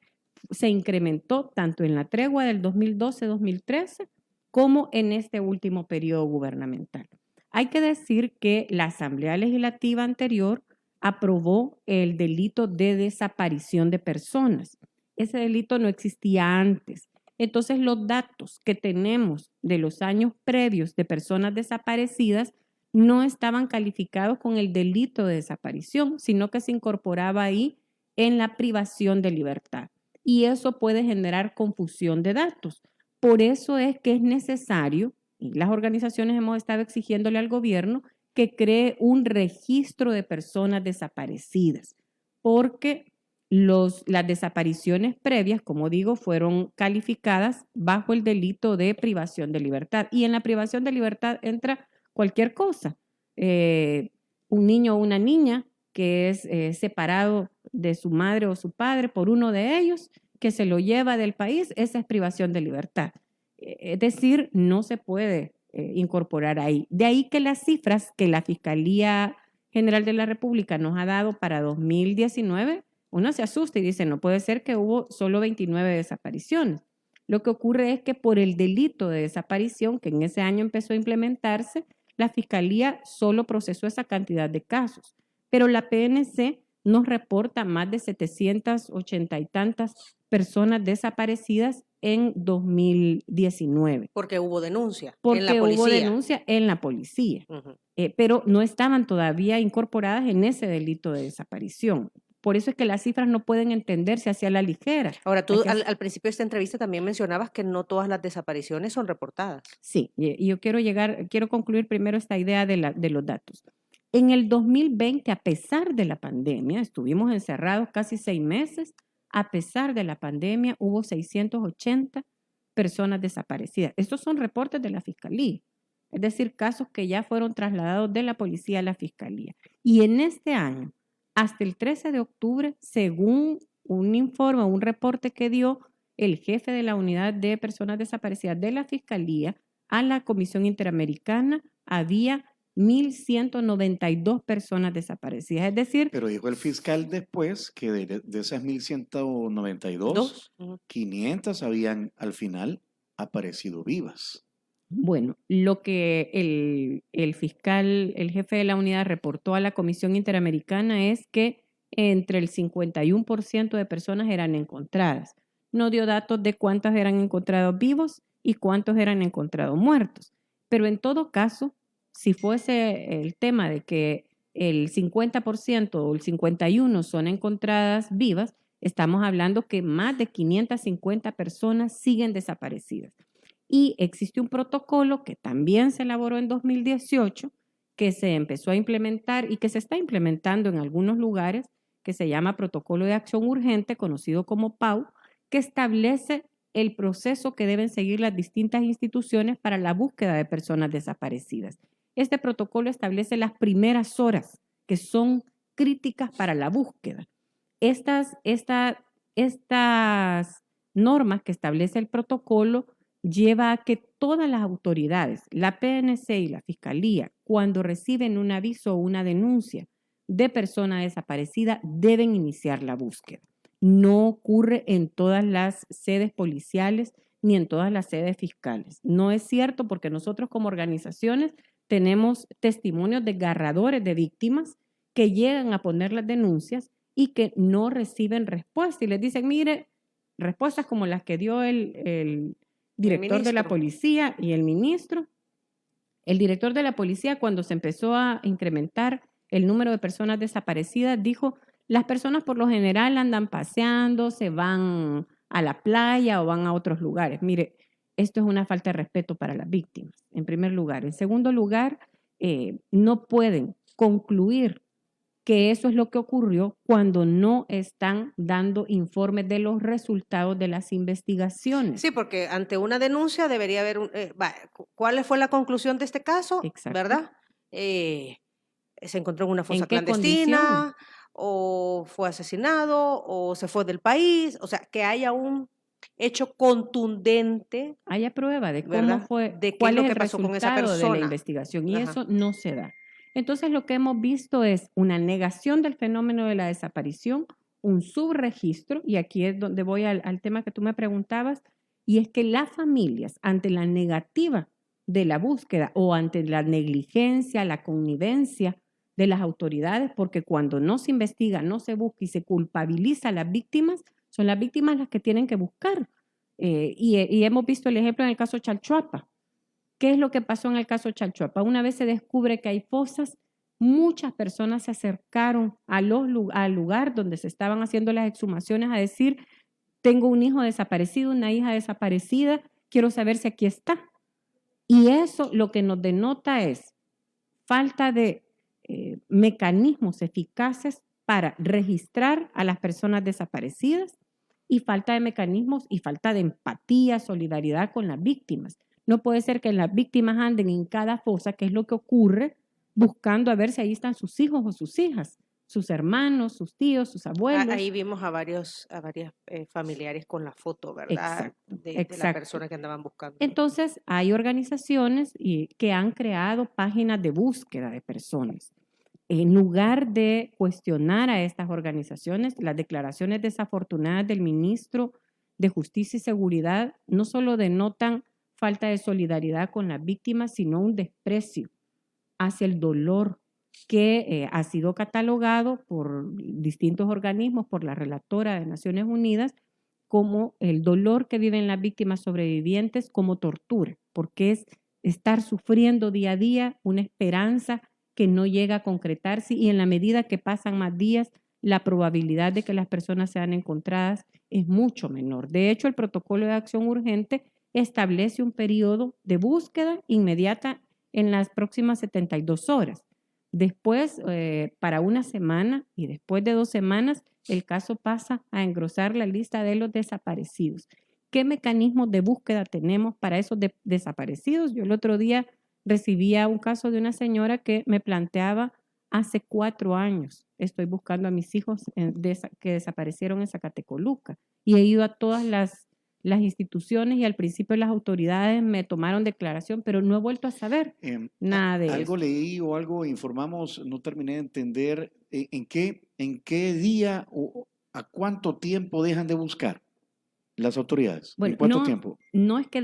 se incrementó tanto en la tregua del 2012-2013 como en este último periodo gubernamental. Hay que decir que la Asamblea Legislativa anterior aprobó el delito de desaparición de personas. Ese delito no existía antes. Entonces, los datos que tenemos de los años previos de personas desaparecidas no estaban calificados con el delito de desaparición, sino que se incorporaba ahí en la privación de libertad. Y eso puede generar confusión de datos. Por eso es que es necesario, y las organizaciones hemos estado exigiéndole al gobierno que cree un registro de personas desaparecidas, porque las desapariciones previas, como digo, fueron calificadas bajo el delito de privación de libertad. Y en la privación de libertad entra cualquier cosa. Un niño o una niña que es separado de su madre o su padre por uno de ellos, que se lo lleva del país, esa es privación de libertad. Es decir, no se puede incorporar ahí. De ahí que las cifras que la Fiscalía General de la República nos ha dado para 2019, uno se asusta y dice, no puede ser que hubo solo 29 desapariciones. Lo que ocurre es que por el delito de desaparición, que en ese año empezó a implementarse, la Fiscalía solo procesó esa cantidad de casos. Pero la PNC nos reporta más de 780 y tantas personas desaparecidas en 2019. Porque hubo denuncia Porque en la policía. hubo denuncia en la policía. Ujú. Pero no estaban todavía incorporadas en ese delito de desaparición. Por eso es que las cifras no pueden entenderse hacia la ligera. Ahora, tú al principio de esta entrevista también mencionabas que no todas las desapariciones son reportadas. Sí, y yo quiero concluir primero esta idea de los datos. En el 2020, a pesar de la pandemia, estuvimos encerrados casi 6 meses, a pesar de la pandemia hubo 680 personas desaparecidas. Estos son reportes de la Fiscalía, es decir, casos que ya fueron trasladados de la policía a la Fiscalía. Y en este año, hasta el 13 de octubre, según un informe, un reporte que dio el jefe de la unidad de personas desaparecidas de la Fiscalía a la Comisión Interamericana, había 1.192 personas desaparecidas. Es decir, Pero dijo el fiscal después que de esas 1.192, 500 habían al final aparecido vivas. bueno, lo que el fiscal, el jefe de la unidad reportó a la Comisión Interamericana es que entre el 51% de personas eran encontradas. No dio datos de cuántas eran encontrados vivos y cuántos eran encontrados muertos. Pero en todo caso, si fuese el tema de que el 50% o el 51% son encontradas vivas, estamos hablando que más de 550 personas siguen desaparecidas. Y existe un protocolo que también se elaboró en 2018, que se empezó a implementar y que se está implementando en algunos lugares, que se llama Protocolo de Acción Urgente, conocido como PAU, que establece el proceso que deben seguir las distintas instituciones para la búsqueda de personas desaparecidas. Este protocolo establece las primeras horas que son críticas para la búsqueda. Estas normas que establece el protocolo lleva a que todas las autoridades, la PNC y la Fiscalía, cuando reciben un aviso o una denuncia de persona desaparecida, deben iniciar la búsqueda. No ocurre en todas las sedes policiales ni en todas las sedes fiscales. No es cierto porque nosotros como organizaciones tenemos testimonios desgarradores de víctimas que llegan a poner las denuncias y que no reciben respuesta y les dicen, mire, respuestas como las que dio el director de la policía y el ministro. El director de la policía, cuando se empezó a incrementar el número de personas desaparecidas, dijo, las personas por lo general andan paseando, se van a la playa o van a otros lugares. Mire, esto es una falta de respeto para las víctimas, en primer lugar. En segundo lugar, no pueden concluir que eso es lo que ocurrió cuando no están dando informes de los resultados de las investigaciones. Sí, porque ante una denuncia debería haber ¿cuál fue la conclusión de este caso? Exacto. ¿Verdad? Se encontró en una fosa ¿En qué clandestina, condición? o fue asesinado, o se fue del país, o sea, que haya un hecho contundente. Haya prueba de cómo ¿Verdad? fue, De qué cuál es lo es que el pasó con esa resultado de la persona. investigación, y Ajá. eso no se da. Entonces, lo que hemos visto es una negación del fenómeno de la desaparición, un subregistro, y aquí es donde voy al tema que tú me preguntabas, y es que las familias, ante la negativa de la búsqueda o ante la negligencia, la connivencia de las autoridades, porque cuando no se investiga, no se busca y se culpabiliza a las víctimas, son las víctimas las que tienen que buscar. Y hemos visto el ejemplo en el caso Chalchuapa. ¿Qué es lo que pasó en el caso Chalchuapa? Una vez se descubre que hay fosas, muchas personas se acercaron al lugar donde se estaban haciendo las exhumaciones a decir, tengo un hijo desaparecido, una hija desaparecida, quiero saber si aquí está. Y eso lo que nos denota es falta de mecanismos eficaces para registrar a las personas desaparecidas y falta de mecanismos y falta de empatía, solidaridad con las víctimas. No puede ser que las víctimas anden en cada fosa, que es lo que ocurre, buscando a ver si ahí están sus hijos o sus hijas, sus hermanos, sus tíos, sus abuelos. Ahí vimos a varias familiares con la foto, ¿verdad? Exacto, De la exacto. persona que andaban buscando. Entonces, hay organizaciones que han creado páginas de búsqueda de personas. En lugar de cuestionar a estas organizaciones, las declaraciones desafortunadas del ministro de Justicia y Seguridad no solo denotan falta de solidaridad con las víctimas, sino un desprecio hacia el dolor que ha sido catalogado por distintos organismos, por la relatora de Naciones Unidas, como el dolor que viven las víctimas sobrevivientes como tortura, porque es estar sufriendo día a día una esperanza que no llega a concretarse y en la medida que pasan más días, la probabilidad de que las personas sean encontradas es mucho menor. De hecho, el protocolo de acción urgente establece un periodo de búsqueda inmediata en las próximas 72 horas. Después, para una semana y después de 2 semanas, el caso pasa a engrosar la lista de los desaparecidos. ¿Qué mecanismos de búsqueda tenemos para esos desaparecidos? Yo el otro día recibía un caso de una señora que me planteaba: hace 4 años estoy buscando a mis hijos que desaparecieron en Zacatecoluca y he ido a todas las instituciones y al principio las autoridades me tomaron declaración, pero no he vuelto a saber nada de algo eso. leí o algo informamos, no terminé de entender en qué día o a cuánto tiempo dejan de buscar las autoridades. Bueno, ¿En cuánto tiempo? no es que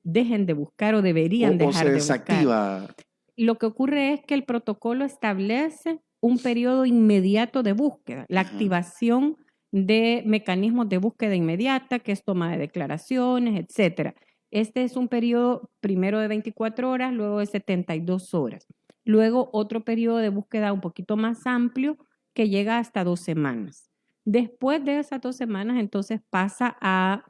dejen de buscar o deberían O dejar se de buscar. desactiva. Lo que ocurre es que el protocolo establece un periodo inmediato de búsqueda, la Ajá. activación de mecanismos de búsqueda inmediata, que es toma de declaraciones, etcétera. Este es un periodo primero de 24 horas, luego de 72 horas. Luego otro periodo de búsqueda un poquito más amplio que llega hasta 2 semanas. Después de esas 2 semanas, entonces pasa a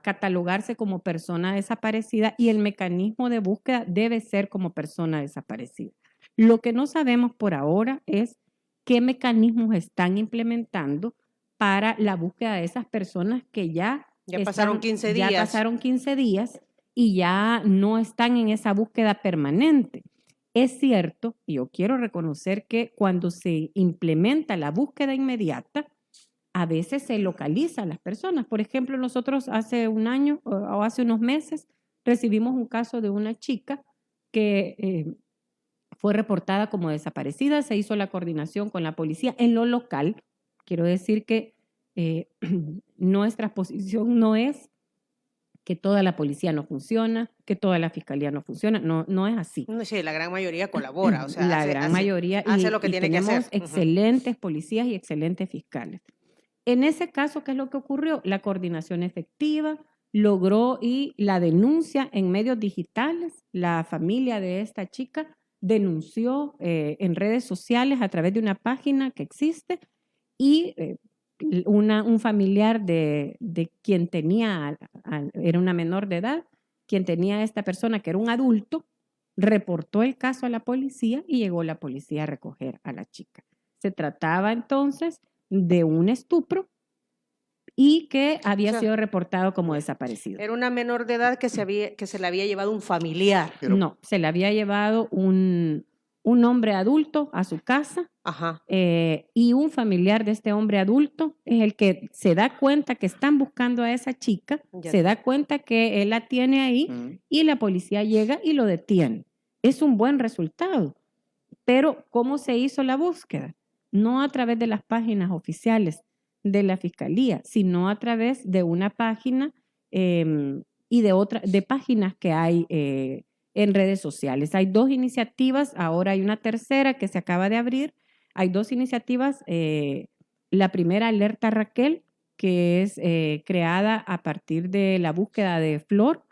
catalogarse como persona desaparecida y el mecanismo de búsqueda debe ser como persona desaparecida. Lo que no sabemos por ahora es qué mecanismos están implementando para la búsqueda de esas personas que ya pasaron 15 días. Ya pasaron 15 días y ya no están en esa búsqueda permanente. Es cierto, y yo quiero reconocer que cuando se implementa la búsqueda inmediata, a veces se localiza a las personas. Por ejemplo, nosotros hace un año o hace unos meses recibimos un caso de una chica que fue reportada como desaparecida, se hizo la coordinación con la policía en lo local. Quiero decir que nuestra posición no es que toda la policía no funciona, que toda la fiscalía no funciona, no es así. Sí, la gran mayoría colabora, o sea, la gran mayoría hace lo que tiene que hacer. Tenemos excelentes policías y excelentes fiscales. En ese caso, ¿qué es lo que ocurrió? La coordinación efectiva logró y la denuncia en medios digitales. La familia de esta chica denunció en redes sociales a través de una página que existe y un familiar de quien tenía, era una menor de edad, quien tenía a esta persona que era un adulto, reportó el caso a la policía y llegó la policía a recoger a la chica. Se trataba entonces de un estupro y que había sido reportado como desaparecido. Era una menor de edad que se la había llevado un familiar. No, se la había llevado un hombre adulto a su casa. Ajá. Y un familiar de este hombre adulto es el que se da cuenta que están buscando a esa chica, se da cuenta que él la tiene ahí y la policía llega y lo detiene. Es un buen resultado. Pero ¿cómo se hizo la búsqueda? No a través de las páginas oficiales de la Fiscalía, sino a través de una página y de páginas que hay en redes sociales. Hay 2 iniciativas, ahora hay una tercera que se acaba de abrir. Hay 2 iniciativas. La primera, Alerta Raquel, que es creada a partir de la búsqueda de Flor.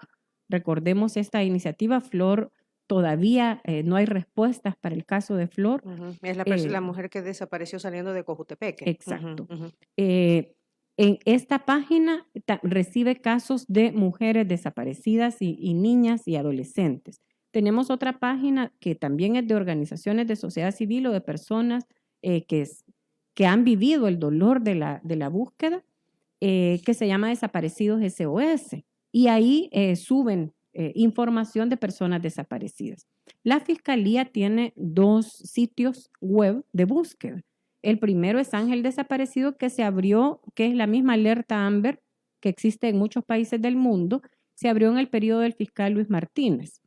Recordemos esta iniciativa, Flor. Todavía no hay respuestas para el caso de Flor. Es la mujer que desapareció saliendo de Cojutepeque. Exacto. En esta página recibe casos de mujeres desaparecidas y niñas y adolescentes. Tenemos otra página que también es de organizaciones de sociedad civil o de personas que han vivido el dolor de la búsqueda, que se llama Desaparecidos SOS. Y ahí suben información de personas desaparecidas. La Fiscalía tiene 2 sitios web de búsqueda. El primero es Ángel Desaparecido, que se abrió, que es la misma alerta Amber que existe en muchos países del mundo, se abrió en el periodo del fiscal Luis Martínez.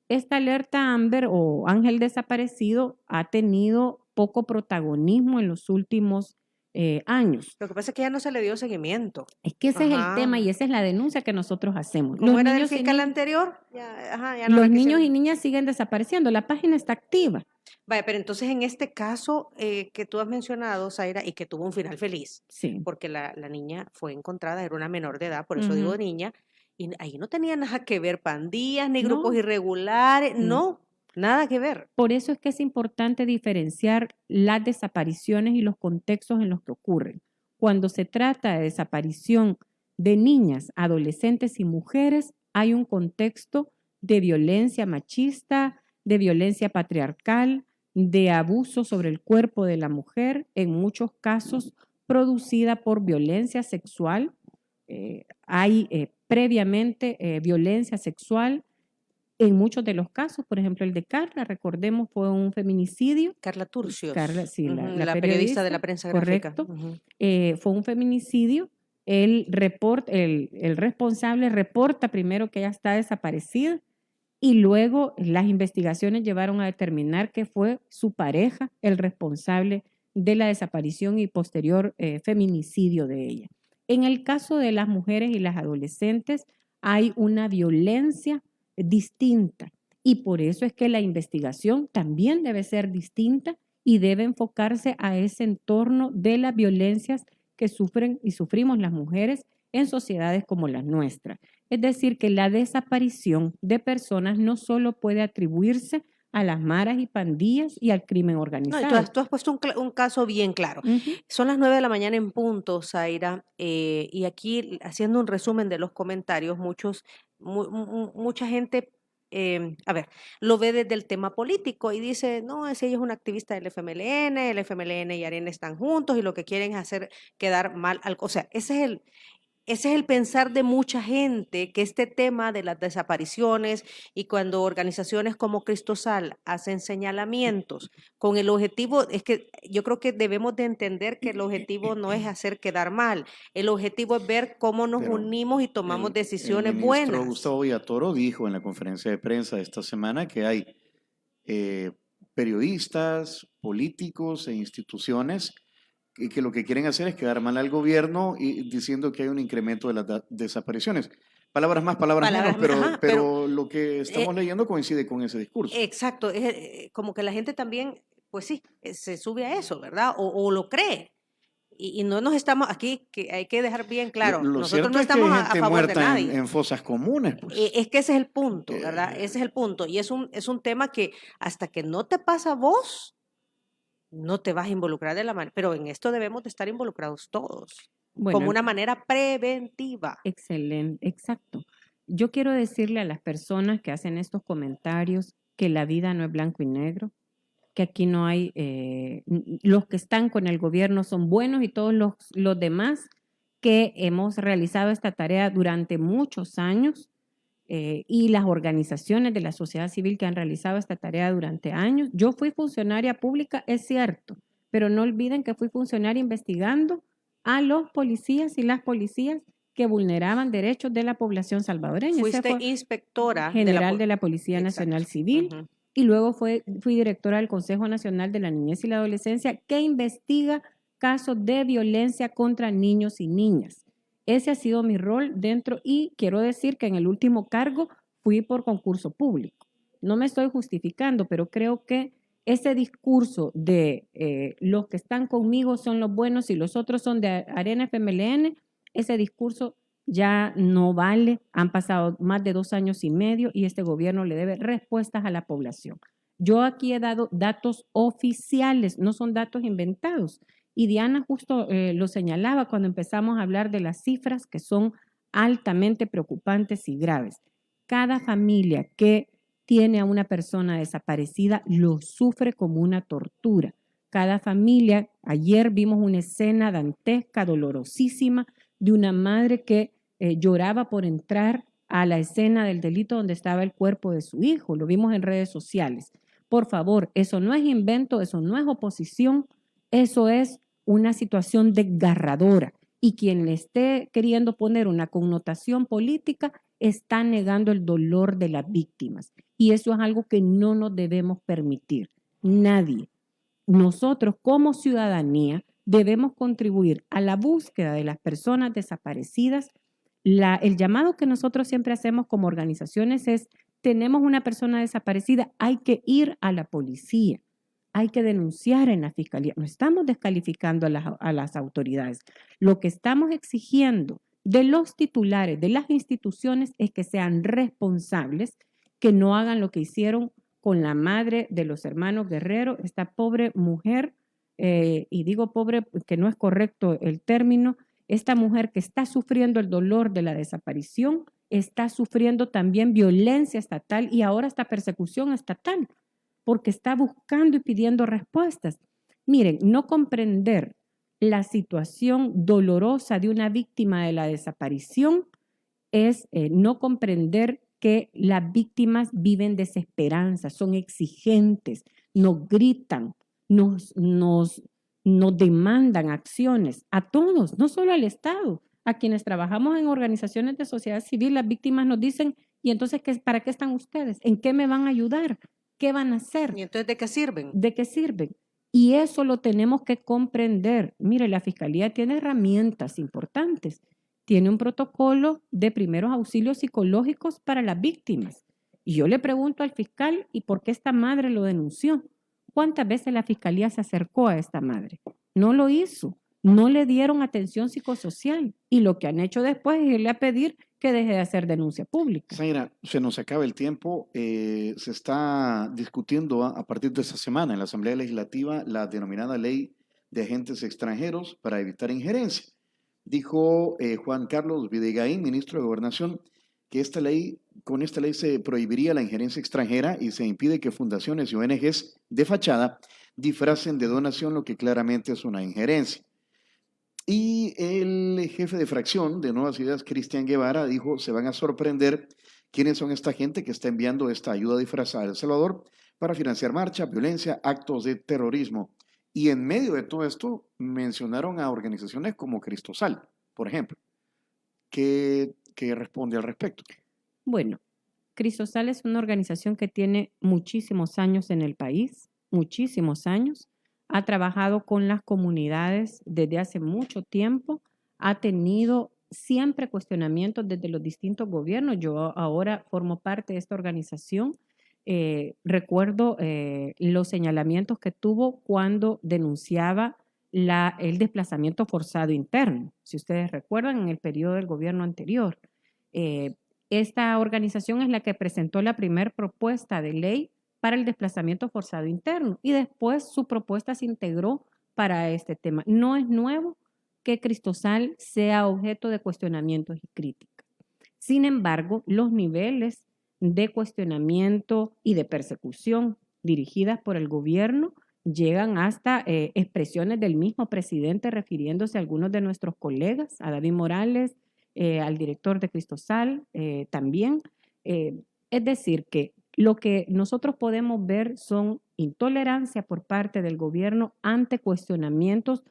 Esta alerta Amber o Ángel Desaparecido ha tenido poco protagonismo en los últimos años. Lo que pasa es que ya no se le dio seguimiento. Es que ese es el Ajá. tema y esa es la denuncia que nosotros hacemos. Como Los era del niños y fiscal ni- anterior, ya no los le niños quisieron. y niñas siguen desapareciendo. La página está activa. Vaya, pero entonces en este caso que tú has mencionado, Zaira, y que tuvo un final feliz, Sí. porque la niña fue encontrada, era una menor de edad, por eso digo Ujú. niña, y ahí no tenía nada que ver pandillas, ni No. grupos irregulares, no, nada que ver. Por eso es que es importante diferenciar las desapariciones y los contextos en los que ocurren. Cuando se trata de desaparición de niñas, adolescentes y mujeres, hay un contexto de violencia machista, de violencia patriarcal, de abuso sobre el cuerpo de la mujer, en muchos casos producida por violencia sexual. Hay previamente violencia sexual. En muchos de los casos, por ejemplo, el de Carla, recordemos, fue un feminicidio. Carla Turcios, Carla, sí, ujú, la periodista de la prensa gráfica. correcto. Ujú. Fue un feminicidio. El responsable reporta primero que ella está desaparecida y luego las investigaciones llevaron a determinar que fue su pareja el responsable de la desaparición y posterior feminicidio de ella. En el caso de las mujeres y las adolescentes hay una violencia distinta y por eso es que la investigación también debe ser distinta y debe enfocarse a ese entorno de las violencias que sufren y sufrimos las mujeres en sociedades como la nuestra. Es decir, que la desaparición de personas no solo puede atribuirse a las maras y pandillas y al crimen No, y organizado. tú has puesto un caso bien claro. Ujú. Son las 9 de la mañana en punto, Zaira, y aquí haciendo un resumen de los comentarios, mucha gente, a ver, lo ve desde el tema político y dice, no, es ella es una activista del FMLN, el FMLN y Arena están juntos y lo que quieren es hacer quedar mal al... O sea, ese es el pensar de mucha gente, que este tema de las desapariciones y cuando organizaciones como Cristosal hacen señalamientos con el objetivo, es que yo creo que debemos de entender que el objetivo no es hacer quedar mal, el objetivo es ver cómo nos Pero unimos y tomamos decisiones el ministro buenas. Gustavo Villatoro dijo en la conferencia de prensa de esta semana que hay periodistas, políticos e instituciones que lo que quieren hacer es quedar mal al gobierno y diciendo que hay un incremento de las desapariciones. Palabras más, palabras menos, Ajá, pero lo que estamos leyendo coincide con ese discurso. Exacto, es como que la gente también, pues sí, se sube a eso, ¿verdad? O lo cree. Y no nos estamos aquí, que hay que dejar bien claro, Lo nosotros cierto no es que estamos hay a gente favor de muerta nadie. en fosas comunes. Pues. Es que ese es el punto, ¿verdad? Ese es el punto. Y es un tema que hasta que no te pasa a vos, no te vas a involucrar de la manera. Pero en esto debemos de estar involucrados todos, Bueno, como una manera preventiva. excelente, exacto. Yo quiero decirle a las personas que hacen estos comentarios que la vida no es blanco y negro, que aquí no hay, los que están con el gobierno son buenos y todos los demás que hemos realizado esta tarea durante muchos años y las organizaciones de la sociedad civil que han realizado esta tarea durante años. Yo fui funcionaria pública, es cierto, pero no olviden que fui funcionaria investigando a los policías y las policías que vulneraban derechos de la población salvadoreña. Fuiste inspectora general de la Policía Nacional Exacto. Civil. Uh-huh. Y luego fui directora del Consejo Nacional de la Niñez y la Adolescencia, que investiga casos de violencia contra niños y niñas. Ese ha sido mi rol dentro y quiero decir que en el último cargo fui por concurso público. No me estoy justificando, pero creo que ese discurso de los que están conmigo son los buenos y los otros son de Arena FMLN, ese discurso ya no vale. Han pasado más de 2 años y medio y este gobierno le debe respuestas a la población. Yo aquí he dado datos oficiales, no son datos inventados. Y Diana justo lo señalaba cuando empezamos a hablar de las cifras que son altamente preocupantes y graves. Cada familia que tiene a una persona desaparecida lo sufre como una tortura. Cada familia, ayer vimos una escena dantesca, dolorosísima, de una madre que lloraba por entrar a la escena del delito donde estaba el cuerpo de su hijo. Lo vimos en redes sociales. Por favor, eso no es invento, eso no es oposición, eso es una situación desgarradora. Y quien le esté queriendo poner una connotación política está negando el dolor de las víctimas. Y eso es algo que no nos debemos permitir. Nadie. Nosotros como ciudadanía debemos contribuir a la búsqueda de las personas desaparecidas. El llamado que nosotros siempre hacemos como organizaciones es: tenemos una persona desaparecida, hay que ir a la policía, hay que denunciar en la fiscalía. No estamos descalificando a las autoridades. Lo que estamos exigiendo de los titulares de las instituciones es que sean responsables, que no hagan lo que hicieron con la madre de los hermanos Guerrero, esta pobre mujer, y digo pobre que no es correcto el término, esta mujer que está sufriendo el dolor de la desaparición, está sufriendo también violencia estatal y ahora esta persecución estatal, porque está buscando y pidiendo respuestas. Miren, no comprender la situación dolorosa de una víctima de la desaparición es no comprender que las víctimas viven desesperanza, son exigentes, nos gritan, nos demandan acciones a todos, no solo al Estado, a quienes trabajamos en organizaciones de sociedad civil. Las víctimas nos dicen: ¿y entonces para qué están ustedes? ¿En qué me van a ayudar? ¿Qué van a hacer? ¿Y entonces de qué sirven? ¿De qué sirven? Y eso lo tenemos que comprender. Mire, la Fiscalía tiene herramientas importantes. Tiene un protocolo de primeros auxilios psicológicos para las víctimas. Y yo le pregunto al fiscal: ¿y por qué esta madre lo denunció? ¿Cuántas veces la Fiscalía se acercó a esta madre? No lo hizo. No le dieron atención psicosocial. Y lo que han hecho después es irle a pedir que deje de hacer denuncia pública. Zaira, se nos acaba el tiempo. Se está discutiendo a partir de esta semana en la Asamblea Legislativa la denominada Ley de Agentes Extranjeros para evitar injerencia. Dijo Juan Carlos Videgaín, ministro de Gobernación, que con esta ley se prohibiría la injerencia extranjera y se impide que fundaciones y ONGs de fachada disfracen de donación lo que claramente es una injerencia. Y el jefe de fracción de Nuevas Ideas, Cristian Guevara, dijo: se van a sorprender quiénes son esta gente que está enviando esta ayuda disfrazada a El Salvador para financiar marchas, violencia, actos de terrorismo. Y en medio de todo esto mencionaron a organizaciones como Cristosal, por ejemplo. ¿Qué responde al respecto? Bueno, Cristosal es una organización que tiene muchísimos años en el país, muchísimos años. Ha trabajado con las comunidades desde hace mucho tiempo, ha tenido siempre cuestionamientos desde los distintos gobiernos. Yo ahora formo parte de esta organización. Recuerdo los señalamientos que tuvo cuando denunciaba el desplazamiento forzado interno, si ustedes recuerdan, en el periodo del gobierno anterior. Esta organización es la que presentó la primera propuesta de ley para el desplazamiento forzado interno y después su propuesta se integró para este tema. No es nuevo que Cristosal sea objeto de cuestionamientos y críticas. Sin embargo, los niveles de cuestionamiento y de persecución dirigidas por el gobierno llegan hasta expresiones del mismo presidente refiriéndose a algunos de nuestros colegas, a David Morales, al director de Cristosal también. Es decir, que lo que nosotros podemos ver son intolerancia por parte del gobierno ante cuestionamientos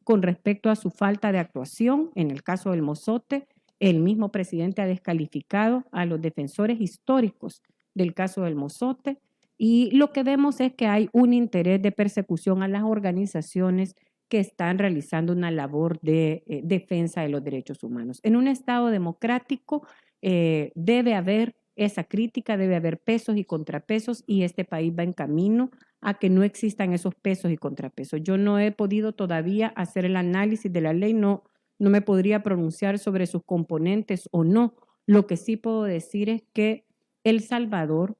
con respecto a su falta de actuación. En el caso del Mozote, el mismo presidente ha descalificado a los defensores históricos del caso del Mozote y lo que vemos es que hay un interés de persecución a las organizaciones que están realizando una labor de defensa de los derechos humanos. En un Estado democrático debe haber esa crítica, debe haber pesos y contrapesos y este país va en camino a que no existan esos pesos y contrapesos. Yo no he podido todavía hacer el análisis de la ley, no me podría pronunciar sobre sus componentes o no. Lo que sí puedo decir es que El Salvador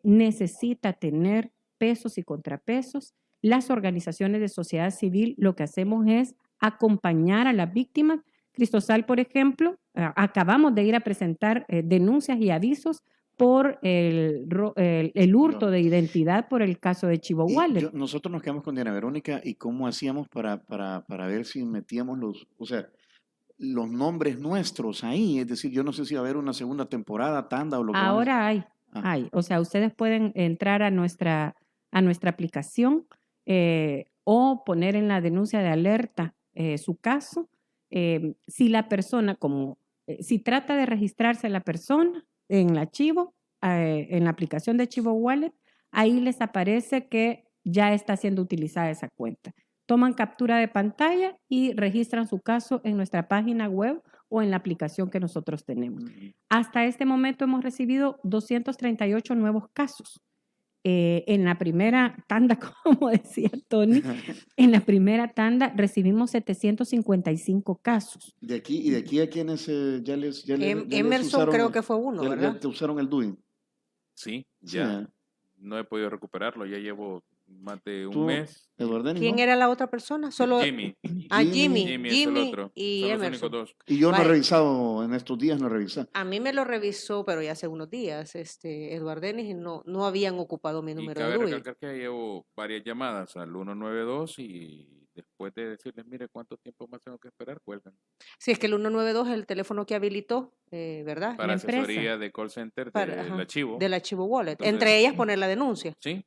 necesita tener pesos y contrapesos. Las organizaciones de sociedad civil lo que hacemos es acompañar a las víctimas. Cristosal, por ejemplo, acabamos de ir a presentar denuncias y avisos por el hurto de identidad por el caso de Chivo Wallet. Nosotros nos quedamos con Diana Verónica y cómo hacíamos para ver si metíamos o sea, los nombres nuestros ahí. Es decir, yo no sé si va a haber una segunda temporada, tanda o lo que vamos a- Ahora hay, Ah. hay. O sea, ustedes pueden entrar a nuestra aplicación o poner en la denuncia de alerta su caso. Si la persona, si trata de registrarse la persona en el archivo, en la aplicación de Chivo Wallet, ahí les aparece que ya está siendo utilizada esa cuenta. Toman captura de pantalla y registran su caso en nuestra página web o en la aplicación que nosotros tenemos. Hasta este momento hemos recibido 238 nuevos casos. En la primera tanda, como decía Tony, en la primera tanda recibimos 755 casos. De aquí a quienes ya les Emerson usaron, creo que fue uno, ya ¿verdad? te usaron el DUI. Sí, Sí, ya. ¿eh? No he podido recuperarlo, ya llevo más de un ¿Tú, mes. Eduardo, ¿Quién no? era la otra persona? Solo Jimmy. Jimmy, Jimmy es el otro. y Son los Emerson. únicos dos. Y yo no he Vaya. revisado en estos días, no he revisado. A mí me lo revisó, pero ya hace unos días, Eduardo Denis, y no habían ocupado mi Y número de cabe DUI. recalcar que llevo varias llamadas al 192 y después de decirles, mire, ¿cuánto tiempo más tengo que esperar? Cuelgan. Sí, es que el 192 es el teléfono que habilitó, ¿verdad? Para La empresa. asesoría de call center Para- del ajá, archivo. del archivo Wallet. Entonces- Entre ellas poner la denuncia. Sí,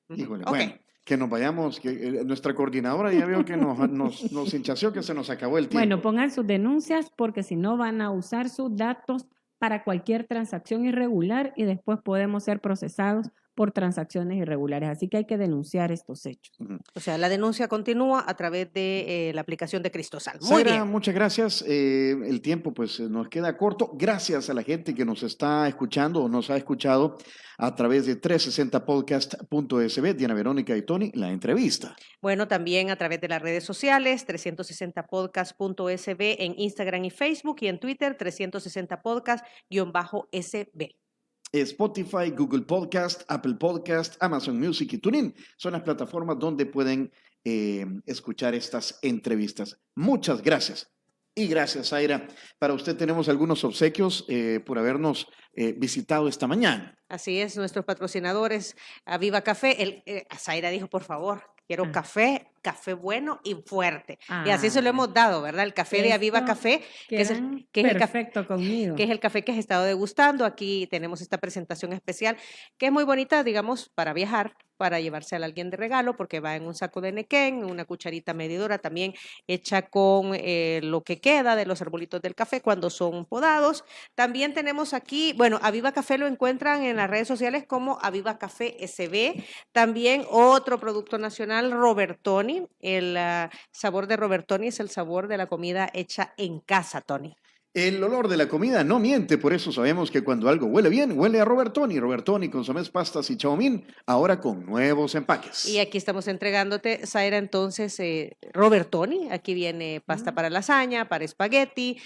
Ujú. Híjole, Ok. bueno, que nos vayamos, que nuestra coordinadora ya veo que nos hinchació, que se nos acabó el tiempo. Bueno, pongan sus denuncias porque si no van a usar sus datos para cualquier transacción irregular y después podemos ser procesados por transacciones irregulares. Así que hay que denunciar estos hechos. O sea, la denuncia continúa a través de la aplicación de Cristosal. Muy Zaira, bien. muchas gracias. El tiempo pues nos queda corto. Gracias a la gente que nos está escuchando o nos ha escuchado a través de 360podcast.sb. Diana Verónica y Tony, la entrevista. Bueno, también a través de las redes sociales, 360podcast.sb en Instagram y Facebook, y en Twitter, 360podcast-sb. Spotify, Google Podcast, Apple Podcast, Amazon Music y TuneIn son las plataformas donde pueden escuchar estas entrevistas. Muchas gracias. Y gracias, Zaira. Para usted tenemos algunos obsequios por habernos visitado esta mañana. Así es, nuestros patrocinadores, Aviva Café. Zaira dijo, por favor, quiero café bueno y fuerte. Y así se lo hemos dado, ¿verdad? El café de Aviva Esto Café, que es el café perfecto conmigo. que es el café que has estado degustando. Aquí tenemos esta presentación especial que es muy bonita, digamos, para viajar, para llevarse a alguien de regalo, porque va en un saco de nequén, una cucharita medidora también hecha con lo que queda de los arbolitos del café cuando son podados. También tenemos aquí, bueno, Aviva Café lo encuentran en las redes sociales como Aviva Café SB. También otro producto nacional, Robertoni. El sabor de Robertoni es el sabor de la comida hecha en casa, Tony. El olor de la comida no miente, por eso sabemos que cuando algo huele bien, huele a Robertoni. Robertoni, consomés, pastas y chaumín, ahora con nuevos empaques. Y aquí estamos entregándote, Zaira, entonces, Robertoni. Aquí viene pasta para lasaña, para espagueti,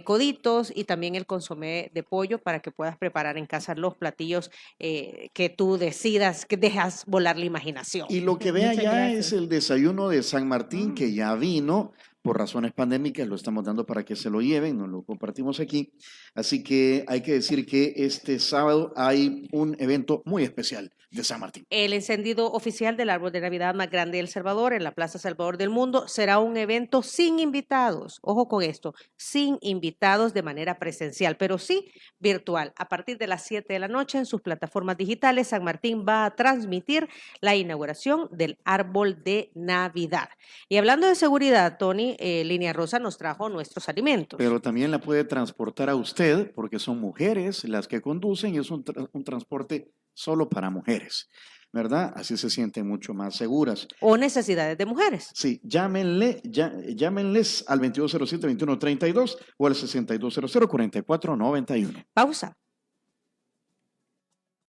coditos y también el consomé de pollo para que puedas preparar en casa los platillos que tú decidas, que dejas volar la imaginación. Y lo que ve Muchas allá gracias. es el desayuno de San Martín, que ya vino. Por razones pandémicas lo estamos dando para que se lo lleven, nos lo compartimos aquí. Así que hay que decir que este sábado hay un evento muy especial de San Martín. El encendido oficial del árbol de Navidad más grande de El Salvador en la Plaza Salvador del Mundo será un evento sin invitados. Ojo con esto, sin invitados de manera presencial, pero sí virtual. A partir de las 7 de la noche en sus plataformas digitales, San Martín va a transmitir la inauguración del árbol de Navidad. Y hablando de seguridad, Tony, Línea Rosa nos trajo nuestros alimentos. Pero también la puede transportar a usted, porque son mujeres las que conducen y es un transporte solo para mujeres, ¿verdad? Así se sienten mucho más seguras. O necesidades de mujeres. Sí, llámenles al 2207-2132 o al 6200-4491. Pausa.